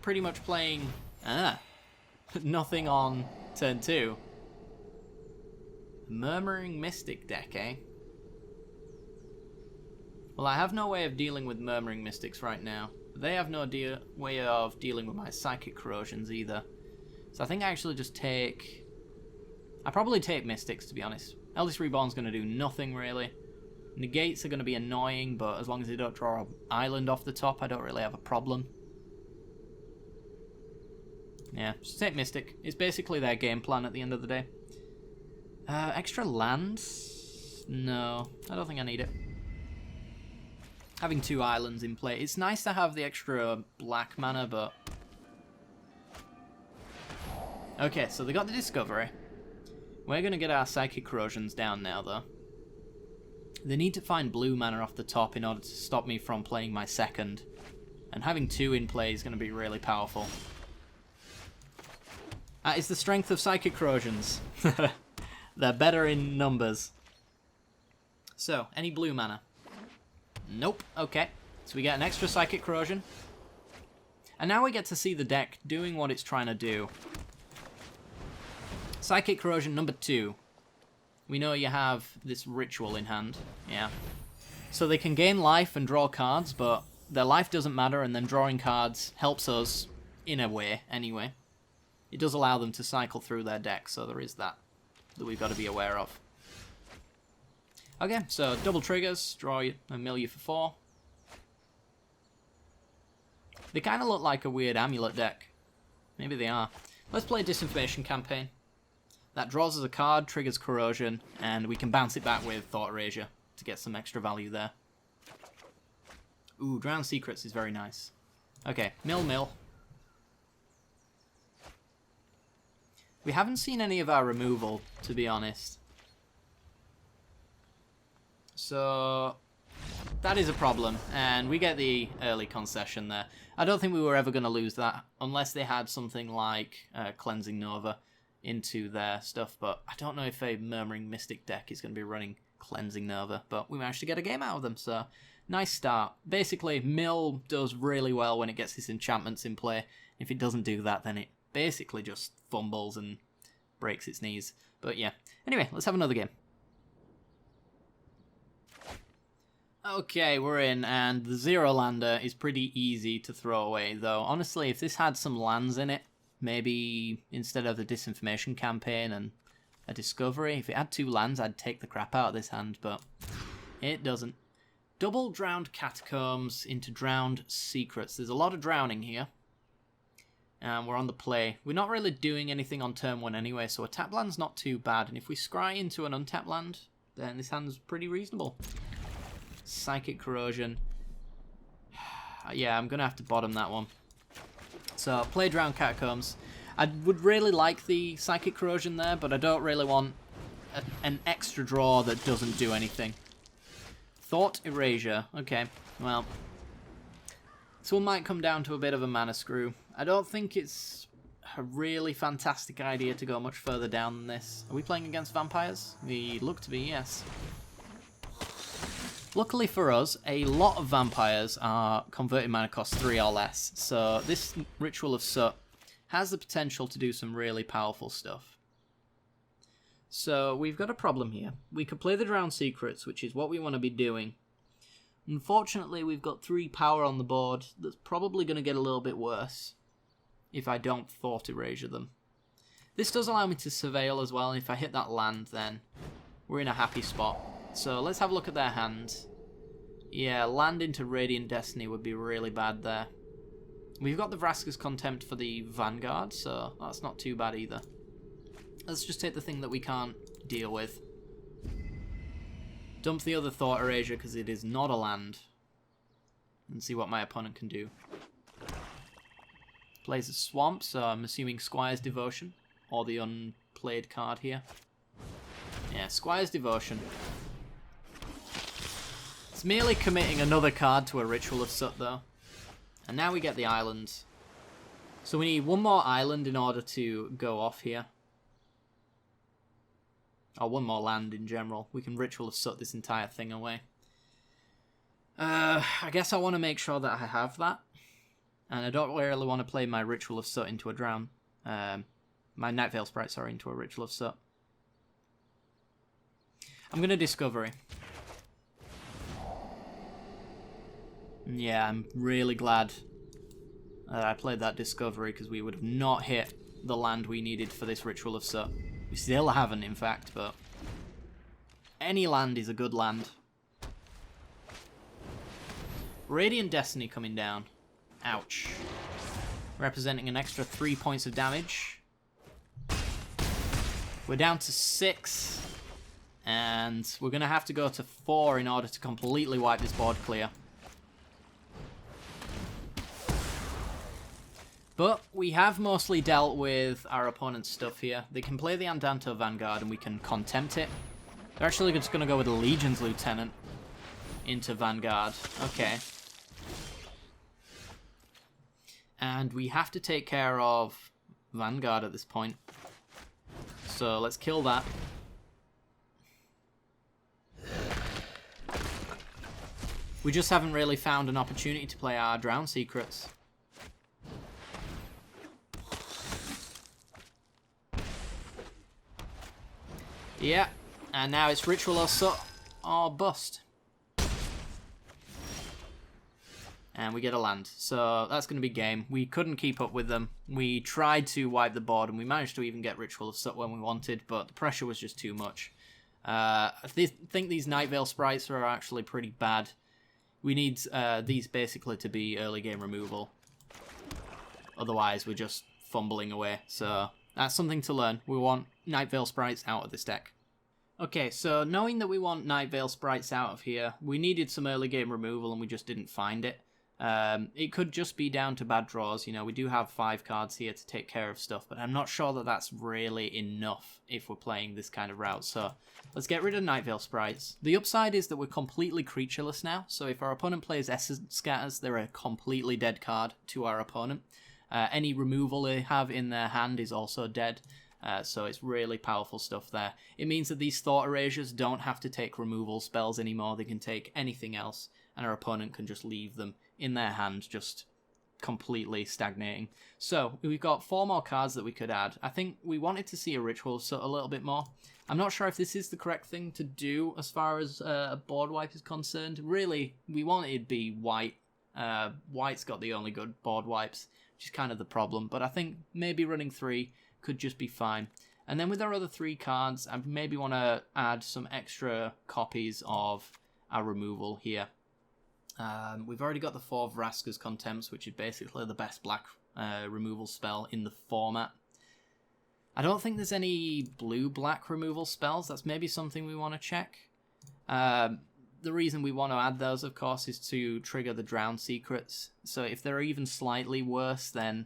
pretty much playing nothing on turn 2. Murmuring Mystic deck, eh? Well, I have no way of dealing with Murmuring Mystics right now. But they have no way of dealing with my Psychic Corrosions either. So I think I actually just take... I probably take Mystics, to be honest. Eldest Reborn's going to do nothing, really. Negates are going to be annoying, but as long as they don't draw an island off the top, I don't really have a problem. Yeah, just take Mystic. It's basically their game plan at the end of the day. Extra lands? No, I don't think I need it. Having 2 islands in play. It's nice to have the extra black mana, but... Okay, so they got the Discovery. We're going to get our Psychic Corrosions down now, though. They need to find blue mana off the top in order to stop me from playing my second. And having 2 in play is going to be really powerful. That is the strength of Psychic Corrosions. They're better in numbers. So, any blue mana? Nope. Okay. So we get an extra Psychic Corrosion. And now we get to see the deck doing what it's trying to do. Psychic Corrosion number 2. We know you have this ritual in hand. Yeah. So they can gain life and draw cards, but their life doesn't matter, and then drawing cards helps us in a way, anyway. It does allow them to cycle through their deck, so there is that we've got to be aware of. Okay, so double triggers, draw a mill you for 4. They kind of look like a weird amulet deck. Maybe they are. Let's play Disinformation Campaign. That draws us a card, triggers Corrosion, and we can bounce it back with Thought Erasure to get some extra value there. Ooh, Drowned Secrets is very nice. Okay, mill. We haven't seen any of our removal, to be honest. So, that is a problem, and we get the early concession there. I don't think we were ever going to lose that, unless they had something like Cleansing Nova into their stuff, but I don't know if a Murmuring Mystic deck is going to be running Cleansing Nova, but we managed to get a game out of them, so nice start. Basically, Mill does really well when it gets its enchantments in play. If it doesn't do that, then it basically just fumbles and breaks its knees. But yeah, anyway, let's have another game. Okay, we're in, and the Zero Lander is pretty easy to throw away, though. Honestly, if this had some lands in it, maybe instead of the Disinformation Campaign and a Discovery, if it had 2 lands, I'd take the crap out of this hand, but it doesn't. Double Drowned Catacombs into Drowned Secrets. There's a lot of drowning here. And we're on the play. We're not really doing anything on turn 1 anyway, so a tap land's not too bad. And if we scry into an untapped land, then this hand's pretty reasonable. Psychic Corrosion. Yeah, I'm going to have to bottom that one. So, play Drowned Catacombs. I would really like the Psychic Corrosion there, but I don't really want an extra draw that doesn't do anything. Thought Erasure. Okay, well, this one might come down to a bit of a mana screw. I don't think it's a really fantastic idea to go much further down than this. Are we playing against vampires? We look to be, yes. Luckily for us, a lot of vampires are converting mana cost 3 or less, so this Ritual of Soot has the potential to do some really powerful stuff. So we've got a problem here. We could play the Drowned Secrets, which is what we want to be doing. Unfortunately, we've got 3 power on the board. That's probably going to get a little bit worse if I don't Thought Erasure them. This does allow me to Surveil as well, and if I hit that land, then we're in a happy spot. So let's have a look at their hand. Yeah, land into Radiant Destiny would be really bad there. We've got the Vraska's Contempt for the Vanguard, so that's not too bad either. Let's just take the thing that we can't deal with. Dump the other Thought Erasure because it is not a land. And see what my opponent can do. Plays a Swamp, so I'm assuming Squire's Devotion. Or the unplayed card here. Yeah, Squire's Devotion. It's merely committing another card to a Ritual of Soot, though. And now we get the island. So we need 1 more island in order to go off here. Or 1 more land in general. We can Ritual of Soot this entire thing away. I guess I want to make sure that I have that. And I don't really want to play my Ritual of Soot into a Drown. My Night Veil Sprite, sorry, into a Ritual of Soot. I'm going to Discovery. Yeah, I'm really glad that I played that Discovery, because we would have not hit the land we needed for this Ritual of Soot. We still haven't, in fact, but any land is a good land. Radiant Destiny coming down. Ouch. Representing an extra 3 points of damage. We're down to 6. And we're going to have to go to 4 in order to completely wipe this board clear. But we have mostly dealt with our opponent's stuff here. They can play the Andanto Vanguard and we can contempt it. They're actually just going to go with the Legion's Lieutenant into Vanguard. Okay. And we have to take care of Vanguard at this point. So let's kill that. We just haven't really found an opportunity to play our Drown Secrets. Yeah, and now it's Ritual or Soot or Bust. And we get a land. So that's going to be game. We couldn't keep up with them. We tried to wipe the board and we managed to even get Ritual of Soot when we wanted, but the pressure was just too much. I think these Night Veil sprites are actually pretty bad. We need these basically to be early game removal. Otherwise we're just fumbling away. So that's something to learn. We want Night Veil sprites out of this deck. Okay, so knowing that we want Night Veil sprites out of here, we needed some early game removal and we just didn't find it. It could just be down to bad draws. You know, we do have 5 cards here to take care of stuff, but I'm not sure that that's really enough if we're playing this kind of route. So let's get rid of Night Veil sprites. The upside is that we're completely creatureless now, so if our opponent plays Essence Scatters, they're a completely dead card to our opponent. Any removal they have in their hand is also dead. So it's really powerful stuff there. It means that these Thought Erasures don't have to take removal spells anymore. They can take anything else, and our opponent can just leave them in their hand, just completely stagnating. So we've got 4 more cards that we could add. I think we wanted to see a Ritual so a little bit more. I'm not sure if this is the correct thing to do as far as a board wipe is concerned. Really, we want it to be white. White's got the only good board wipes, which is kind of the problem. But I think maybe running 3 could just be fine. And then with our other 3 cards, I maybe want to add some extra copies of our removal here. We've already got the 4 Vraska's Contempts, which is basically the best black removal spell in the format. I don't think there's any blue-black removal spells. That's maybe something we want to check. The reason we want to add those, of course, is to trigger the Drown Secrets. So if they're even slightly worse, then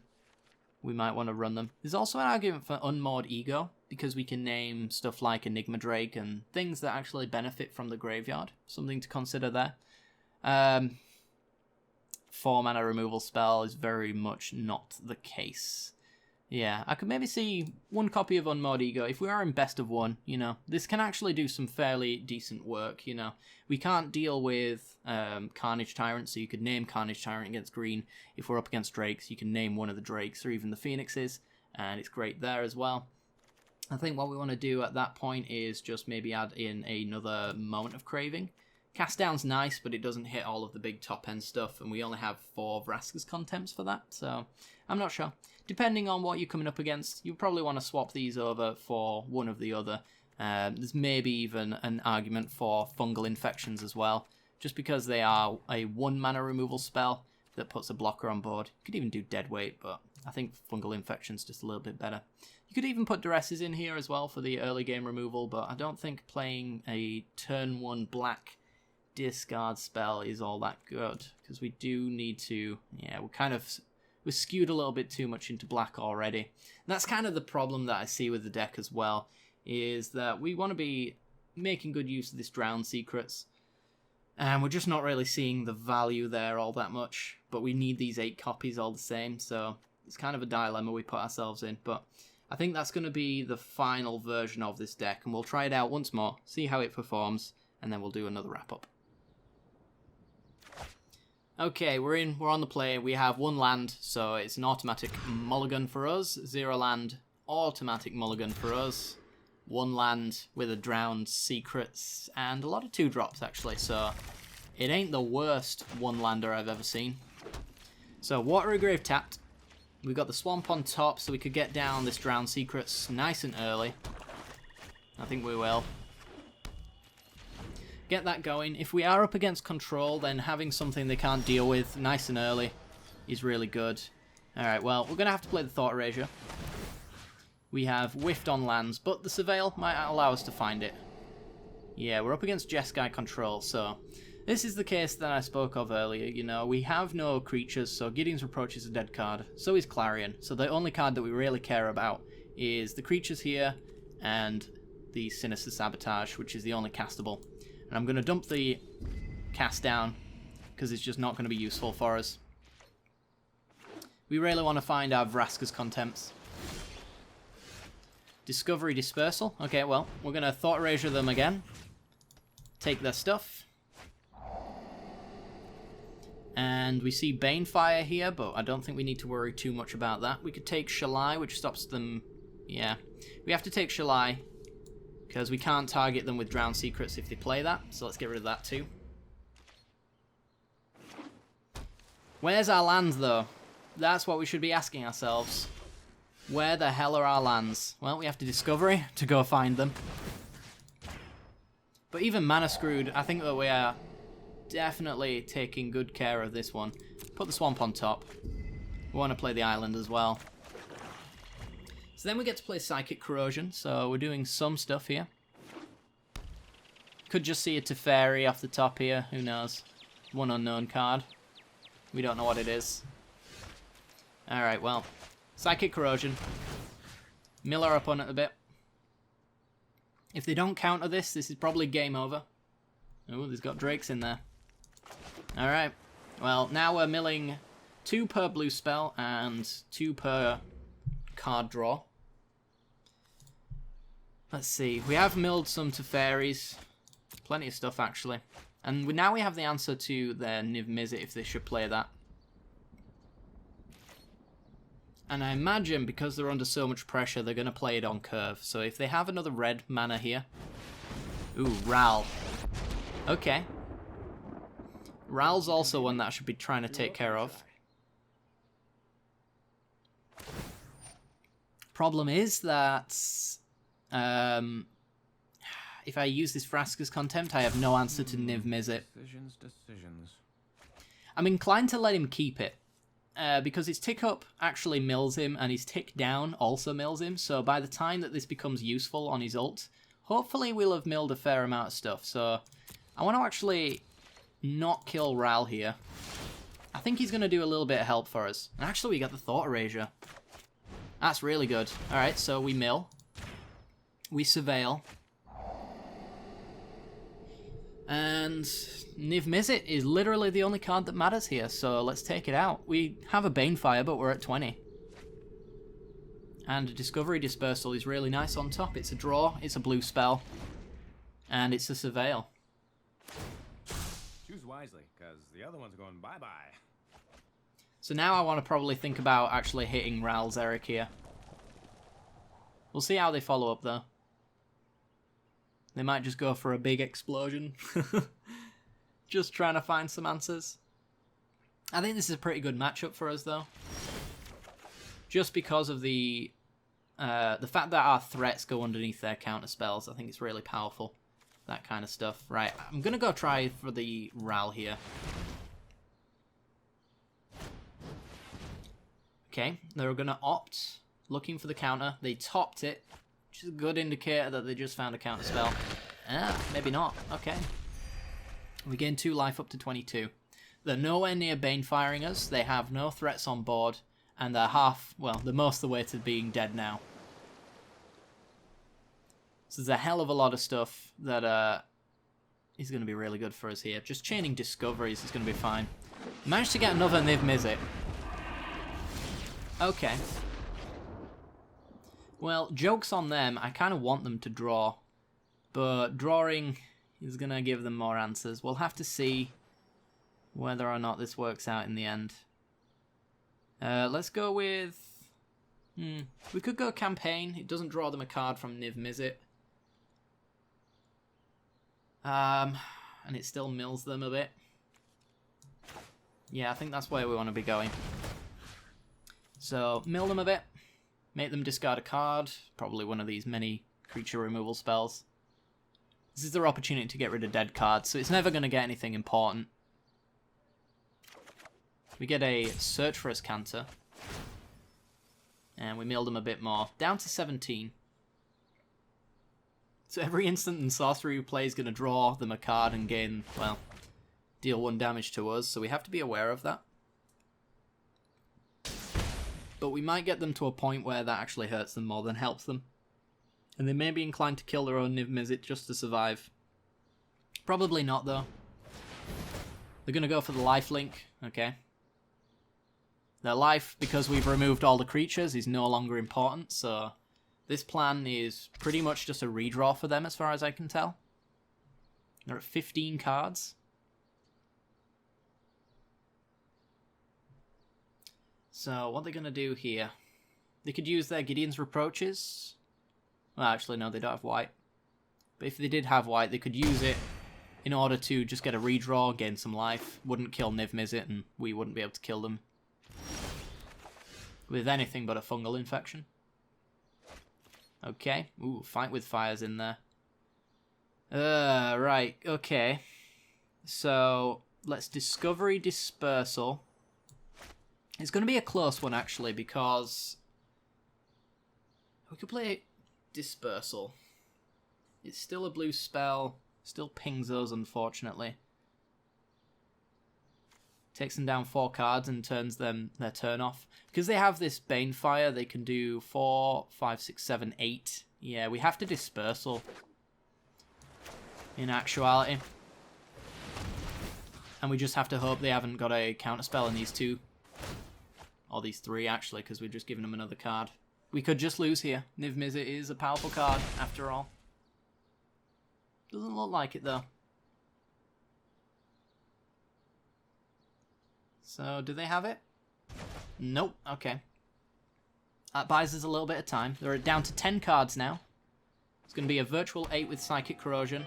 we might want to run them. There's also an argument for Unmoored Ego, because we can name stuff like Enigma Drake and things that actually benefit from the graveyard. Something to consider there. 4 mana removal spell is very much not the case. Yeah, I could maybe see 1 copy of Unmoored Ego. If we are in best of 1, you know, this can actually do some fairly decent work, you know. We can't deal with Carnage Tyrant, so you could name Carnage Tyrant against green. If we're up against Drakes, you can name one of the Drakes or even the Phoenixes, and it's great there as well. I think what we want to do at that point is just maybe add in another Moment of Craving. Cast Down's nice, but it doesn't hit all of the big top-end stuff, and we only have 4 Vraska's Contempts for that, so I'm not sure. Depending on what you're coming up against, you'll probably want to swap these over for one of the other. There's maybe even an argument for Fungal Infections as well, just because they are a 1-mana removal spell that puts a blocker on board. You could even do Deadweight, but I think Fungal Infection's just a little bit better. You could even put Duresses in here as well for the early game removal, but I don't think playing a turn 1 black discard spell is all that good, because we do need to, yeah, we're skewed a little bit too much into black already. And that's kind of the problem that I see with the deck as well, is that we want to be making good use of this Drown Secrets, and we're just not really seeing the value there all that much, but we need these 8 copies all the same, so it's kind of a dilemma we put ourselves in. But I think that's going to be the final version of this deck, and we'll try it out once more, see how it performs, and then we'll do another wrap-up. Okay, we're on the play. We have 1 land, so it's an automatic mulligan for us. 0 land, automatic mulligan for us. 1 land with a Drowned Secrets, and a lot of 2-drops actually, so it ain't the worst 1-lander I've ever seen. So Watery Grave tapped. We've got the Swamp on top, so we could get down this Drowned Secrets nice and early. I think we will. get that going. If we are up against control, then having something they can't deal with nice and early is really good. Alright, well, we're going to have to play the Thought Erasure. We have whiffed on lands, but the Surveil might allow us to find it. Yeah, we're up against Jeskai control, so this is the case that I spoke of earlier. You know, we have no creatures, so Gideon's Reproach is a dead card. So is Clarion. So the only card that we really care about is the creatures here and the Sinister Sabotage, which is the only castable. And I'm going to dump the cast down because it's just not going to be useful for us. We really want to find our Vraska's Contempts. Discovery Dispersal. Okay, well, we're going to Thought Erasure them again. Take their stuff. And we see Banefire here, but I don't think we need to worry too much about that. We could take Shalai, which stops them. Yeah, we have to take Shalai because we can't target them with Drown Secrets if they play that, so let's get rid of that too. Where's our lands, though? That's what we should be asking ourselves. Where the hell are our lands? Well, we have to Discovery to go find them. But even Mana Screwed, I think that we are definitely taking good care of this one. Put the Swamp on top. We want to play the island as well. So then we get to play Psychic Corrosion, so we're doing some stuff here. Could just see a Teferi off the top here, who knows. One unknown card. We don't know what it is. Alright, well. Psychic Corrosion. Mill our opponent a bit. If they don't counter this is probably game over. Oh, there's got Drakes in there. Alright. Well, now we're milling 2 per blue spell and 2 per card draw. Let's see. We have milled some Teferis. Plenty of stuff, actually. And now we have the answer to their Niv Mizzet if they should play that. And I imagine because they're under so much pressure, they're going to play it on curve. So if they have another red mana here... Ooh, Ral. Okay. Ral's also one that I should be trying to take care of. Problem is that... if I use this Vraska's Contempt, I have no answer to Niv Mizzet. I'm inclined to let him keep it. Because his tick up actually mills him, and his tick down also mills him, so by the time that this becomes useful on his ult, hopefully we'll have milled a fair amount of stuff. So I want to actually not kill Ral here. I think he's going to do a little bit of help for us. And actually we got the Thought Erasure. That's really good. Alright, so we mill. We Surveil. And Niv Mizzet is literally the only card that matters here, so let's take it out. We have a Banefire, but we're at 20. And a Discovery Dispersal is really nice on top. It's a draw, it's a blue spell, and it's a Surveil. Choose wisely, because the other one's going bye-bye. So now I want to probably think about actually hitting Ral's Eric here. We'll see how they follow up, though. They might just go for a big explosion. Just trying to find some answers. I think this is a pretty good matchup for us, though. Just because of the fact that our threats go underneath their counter spells. I think it's really powerful. That kind of stuff. Right, I'm going to go try for the Ral here. Okay, they're going to opt. Looking for the counter. They topped it. Which is a good indicator that they just found a counter spell. Ah, maybe not. Okay. We gain 2 life up to 22. They're nowhere near Banefiring us. They have no threats on board. And they're they're most of the way to being dead now. So there's a hell of a lot of stuff that is going to be really good for us here. Just chaining Discoveries is going to be fine. Managed to get another Niv Mizzet. Okay. Well, joke's on them. I kind of want them to draw. But drawing is going to give them more answers. We'll have to see whether or not this works out in the end. Let's go with... we could go Campaign. It doesn't draw them a card from Niv Mizzet. And it still mills them a bit. Yeah, I think that's where we want to be going. So, mill them a bit. Make them discard a card. Probably one of these mini creature removal spells. This is their opportunity to get rid of dead cards, so it's never going to get anything important. We get a Search for Canter. And we milled them a bit more. Down to 17. So every instant and sorcery we play is going to draw them a card and gain, well, deal 1 damage to us. So we have to be aware of that. But we might get them to a point where that actually hurts them more than helps them. And they may be inclined to kill their own Niv-Mizzet just to survive. Probably not, though. They're going to go for the lifelink. Okay. Their life, because we've removed all the creatures, is no longer important, so this plan is pretty much just a redraw for them as far as I can tell. They're at 15 cards. So what they're going to do here, they could use their Gideon's Reproaches. Well, actually, no, they don't have white. But if they did have white, they could use it in order to just get a redraw, gain some life. Wouldn't kill Niv-Mizzet, and we wouldn't be able to kill them with anything but a fungal infection. Okay. Ooh, Fight with Fire's in there. Right. Okay. So, let's Discovery Dispersal. It's going to be a close one, actually, because we could play Dispersal. It's still a blue spell. Still pings us, unfortunately. Takes them down 4 cards and turns them their turn off. Because they have this Banefire, they can do 4, 5, 6, 7, 8. Yeah, we have to Dispersal. In actuality. And we just have to hope they haven't got a counterspell in these 2. Or these 3, actually, because we're just giving them another card. We could just lose here. Niv-Mizzet is a powerful card, after all. Doesn't look like it, though. So, do they have it? Nope. Okay. That buys us a little bit of time. They're down to 10 cards now. It's going to be a virtual 8 with Psychic Corrosion.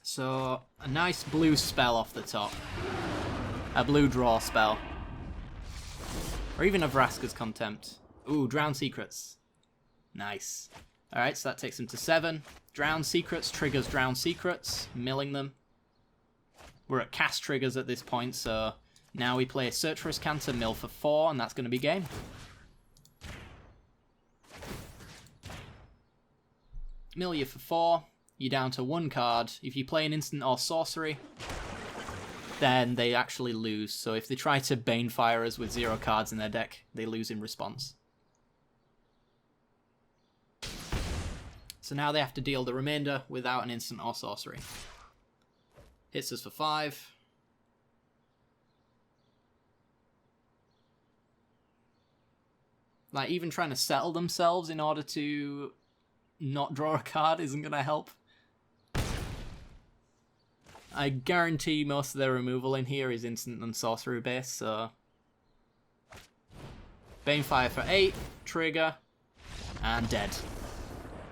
So, a nice blue spell off the top. A blue draw spell. Or even a Vraska's Contempt. Ooh, Drown Secrets. Nice. Alright, so that takes them to 7. Drown Secrets triggers Drown Secrets, milling them. We're at cast triggers at this point, so now we play Search for Canter, mill for 4, and that's going to be game. Mill you for 4, you're down to 1 card. If you play an instant or sorcery, then they actually lose. So if they try to Banefire us with 0 cards in their deck, they lose in response. So now they have to deal the remainder without an instant or sorcery. Hits us for 5. Like, even trying to settle themselves in order to not draw a card isn't going to help. I guarantee most of their removal in here is instant and sorcery based, so... Banefire for 8, trigger, and dead.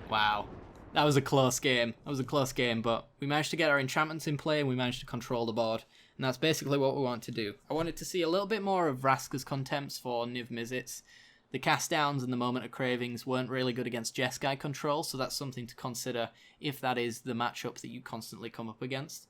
Wow. That was a close game. That was a close game, but we managed to get our enchantments in play and we managed to control the board. And that's basically what we want to do. I wanted to see a little bit more of Vraska's Contempts for Niv-Mizzets. The cast downs and the Moment of Cravings weren't really good against Jeskai control, so that's something to consider if that is the matchup that you constantly come up against.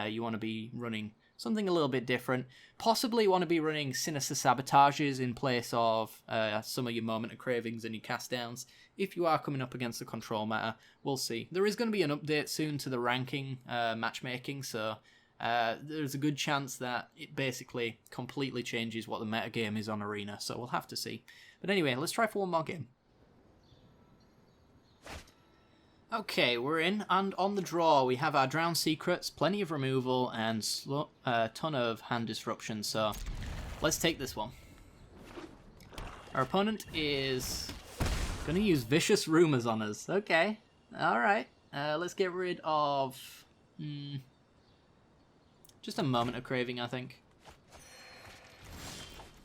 You want to be running something a little bit different. Possibly want to be running Sinister Sabotages in place of some of your Moment of Cravings and your cast downs. If you are coming up against the control meta, we'll see. There is going to be an update soon to the ranking matchmaking, so there's a good chance that it basically completely changes what the metagame is on Arena, so we'll have to see. But anyway, let's try for one more game. Okay, we're in, and on the draw we have our Drown Secrets, plenty of removal, and a ton of hand disruption, so let's take this one. Our opponent is going to use Vicious Rumors on us. Okay, alright. Let's get rid of... just a Moment of Craving, I think.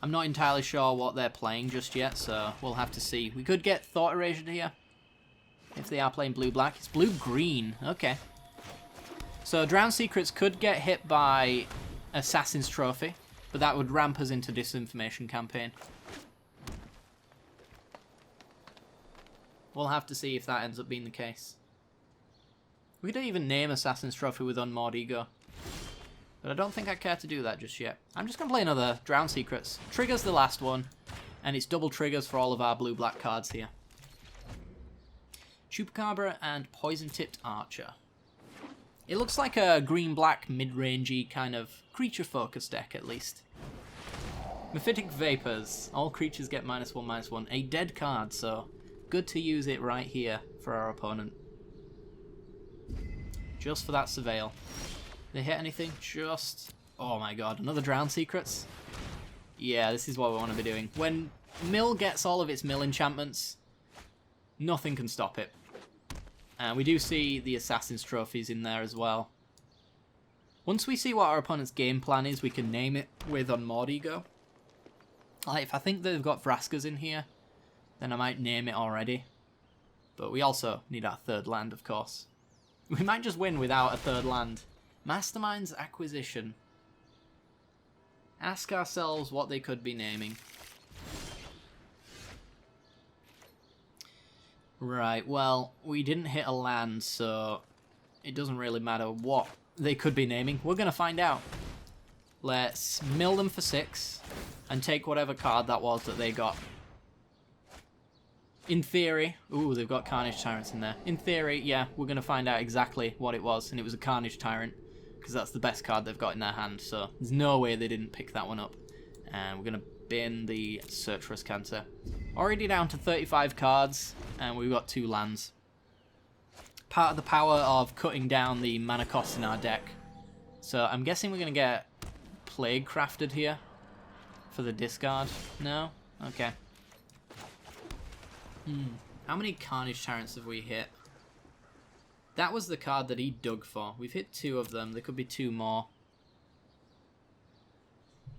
I'm not entirely sure what they're playing just yet, so we'll have to see. We could get Thought Erasure here. If they are playing blue-black. It's blue-green. Okay. So Drown Secrets could get hit by Assassin's Trophy, but that would ramp us into Disinformation Campaign. We'll have to see if that ends up being the case. We could even name Assassin's Trophy with Unmoored Ego. But I don't think I care to do that just yet. I'm just going to play another Drown Secrets. Trigger's the last one, and it's double triggers for all of our blue-black cards here. Chupacabra and Poison-Tipped Archer. It looks like a green-black mid-rangey kind of creature-focused deck, at least. Mephitic Vapors. All creatures get -1/-1. A dead card, so good to use it right here for our opponent. Just for that Surveil. They hit anything? Just... Oh my god, another Drown Secrets? Yeah, this is what we want to be doing. When Mill gets all of its Mill enchantments, nothing can stop it. And we do see the Assassin's Trophies in there as well. Once we see what our opponent's game plan is, we can name it with Unmoored Ego. Like, if I think they've got Vraskas in here, then I might name it already. But we also need our third land, of course. We might just win without a third land. Mastermind's Acquisition. Ask ourselves what they could be naming. Right, well, we didn't hit a land, so it doesn't really matter what they could be naming. We're going to find out. Let's mill them for 6 and take whatever card that was that they got. In theory... Ooh, they've got Carnage Tyrants in there. In theory, yeah, we're going to find out exactly what it was, and it was a Carnage Tyrant, because that's the best card they've got in their hand, so there's no way they didn't pick that one up. And we're going to bin the Search for Cancer. Already down to 35 cards, and we've got 2 lands. Part of the power of cutting down the mana costs in our deck. So I'm guessing we're going to get Plague Crafted here for the discard. No? Okay. How many Carnage Tyrants have we hit? That was the card that he dug for. We've hit 2 of them. There could be 2 more.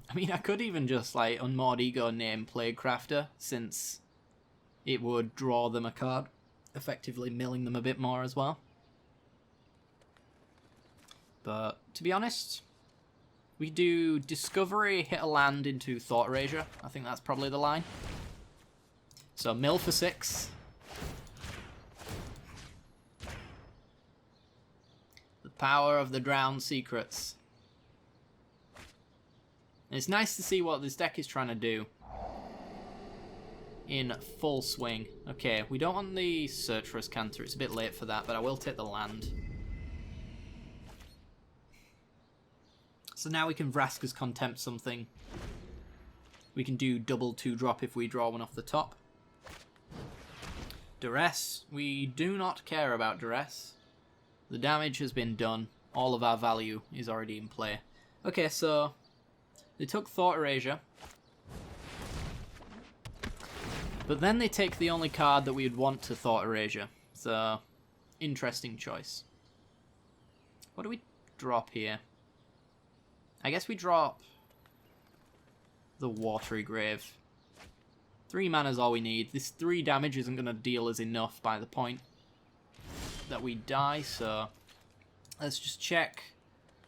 I mean, I could even just, like, Unmoored Ego name Plague Crafter, since it would draw them a card, effectively milling them a bit more as well. But, to be honest, we do Discovery, hit a land into Thought Erasure. I think that's probably the line. So, mill for 6. The power of the Drowned Secrets. And it's nice to see what this deck is trying to do in full swing. Okay, we don't want the Search for Cancer. It's a bit late for that, but I will take the land. So now we can Vraska's Contempt something. We can do double 2-drop if we draw one off the top. Duress. We do not care about Duress. The damage has been done. All of our value is already in play. Okay, so they took Thought Erasure. But then they take the only card that we would want to Thought Erasure. So, interesting choice. What do we drop here? I guess we drop the Watery Grave. 3 mana is all we need. This 3 damage isn't going to deal us enough by the point that we die, so let's just check.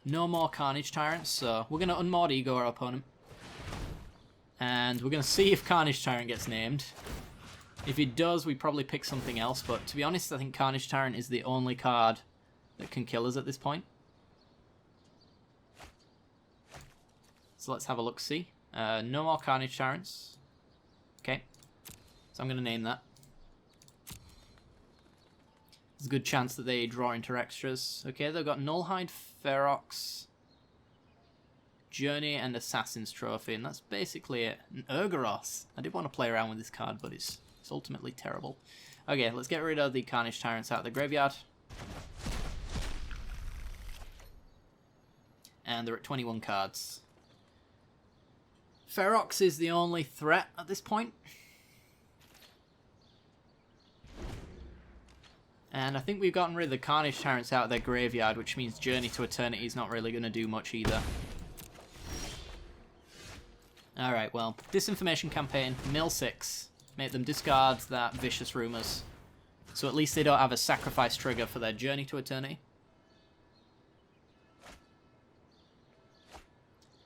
No more Carnage Tyrants, so we're going to Unmoored Ego our opponent. And we're going to see if Carnage Tyrant gets named. If it does, we probably pick something else, but to be honest, I think Carnage Tyrant is the only card that can kill us at this point. So let's have a look-see. No more Carnage Tyrants. Okay. So I'm going to name that. There's a good chance that they draw into extras. Okay, they've got Nullhide, Ferox, Journey, and Assassin's Trophy, and that's basically it. And Urgaros. I did want to play around with this card, but it's ultimately terrible. Okay, let's get rid of the Carnage Tyrants out of the graveyard. And they're at 21 cards. Ferox is the only threat at this point. And I think we've gotten rid of the Carnage Tyrants out of their graveyard, which means Journey to Eternity is not really going to do much either. Alright, well, Disinformation Campaign, mill 6. Make them discard that Vicious Rumors. So at least they don't have a sacrifice trigger for their Journey to Eternity.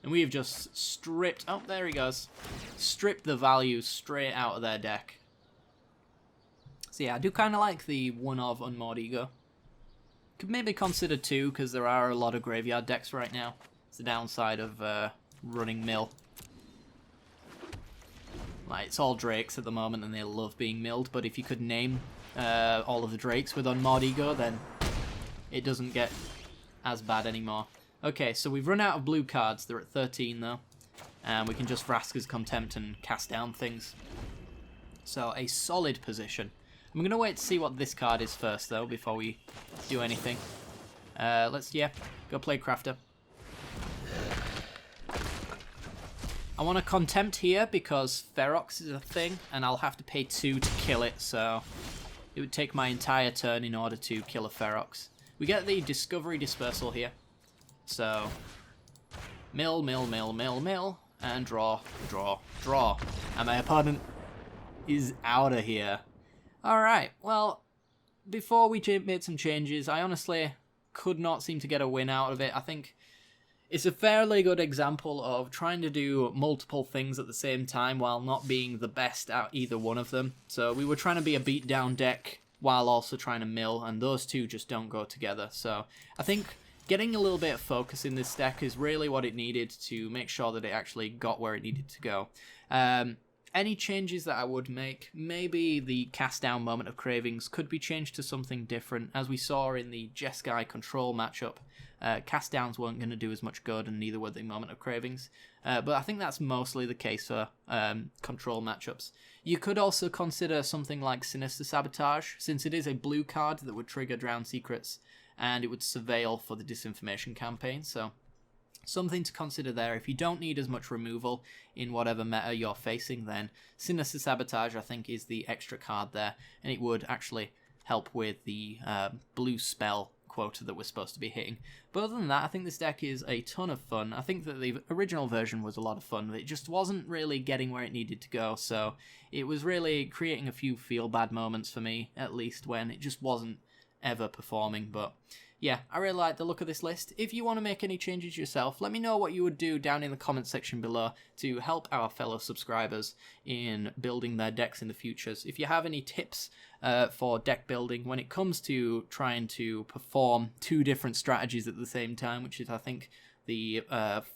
And we have just stripped... Oh, there he goes. Stripped the value straight out of their deck. So yeah, I do kind of like the 1 of Unmoored Ego. Could maybe consider 2, because there are a lot of graveyard decks right now. It's the downside of running mill. Like, it's all Drakes at the moment, and they love being milled, but if you could name all of the Drakes with Unmoored Ego, then it doesn't get as bad anymore. Okay, so we've run out of blue cards. They're at 13, though. And we can just Vraska's Contempt and cast down things. So, a solid position. I'm going to wait to see what this card is first, though, before we do anything. Let's, go play Crafter. I want to Contempt here because Ferox is a thing, and I'll have to pay 2 to kill it, so it would take my entire turn in order to kill a Ferox. We get the Discovery Dispersal here. So, mill, mill, mill, mill, mill, and draw, draw, draw. And my opponent is out of here. Alright, well, before we made some changes, I honestly could not seem to get a win out of it. I think it's a fairly good example of trying to do multiple things at the same time while not being the best at either one of them. So we were trying to be a beatdown deck while also trying to mill, and those two just don't go together. So I think getting a little bit of focus in this deck is really what it needed to make sure that it actually got where it needed to go. Any changes that I would make, maybe the cast down Moment of Cravings could be changed to something different. As we saw in the Jeskai control matchup, cast downs weren't going to do as much good, and neither were the Moment of Cravings. But I think that's mostly the case for control matchups. You could also consider something like Sinister Sabotage, since it is a blue card that would trigger Drowned Secrets, and it would surveil for the Disinformation campaign, so something to consider there. If you don't need as much removal in whatever meta you're facing, then Sinister Sabotage, I think, is the extra card there, and it would actually help with the blue spell quota that we're supposed to be hitting. But other than that, I think this deck is a ton of fun. I think that the original version was a lot of fun, but it just wasn't really getting where it needed to go, so it was really creating a few feel-bad moments for me, at least, when it just wasn't ever performing. But yeah, I really like the look of this list. If you want to make any changes yourself, let me know what you would do down in the comments section below to help our fellow subscribers in building their decks in the futures. If you have any tips for deck building when it comes to trying to perform 2 different strategies at the same time, which is, I think, the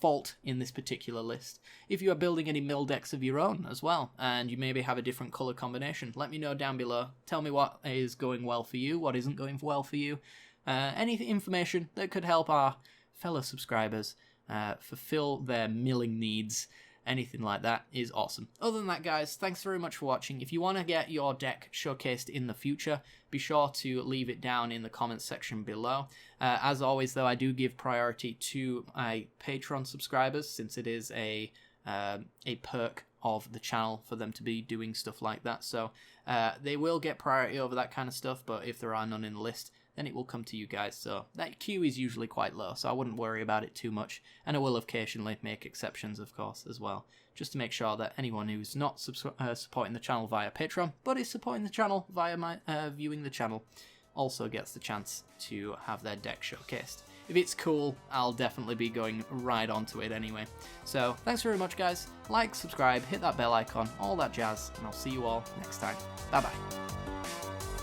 fault in this particular list. If you are building any mill decks of your own as well, and you maybe have a different colour combination, let me know down below. Tell me what is going well for you, what isn't going well for you. Any information that could help our fellow subscribers fulfill their milling needs, anything like that is awesome. Other than that, guys, thanks very much for watching. If you want to get your deck showcased in the future, be sure to leave it down in the comments section below. As always, though, I do give priority to my Patreon subscribers, since it is a perk of the channel for them to be doing stuff like that. So they will get priority over that kind of stuff, but if there are none in the list, then it will come to you guys. So that queue is usually quite low, so I wouldn't worry about it too much. And I will occasionally make exceptions, of course, as well, just to make sure that anyone who's not supporting the channel via Patreon, but is supporting the channel via my viewing the channel, also gets the chance to have their deck showcased. If it's cool, I'll definitely be going right onto it anyway. So thanks very much, guys. Like, subscribe, hit that bell icon, all that jazz, and I'll see you all next time. Bye bye.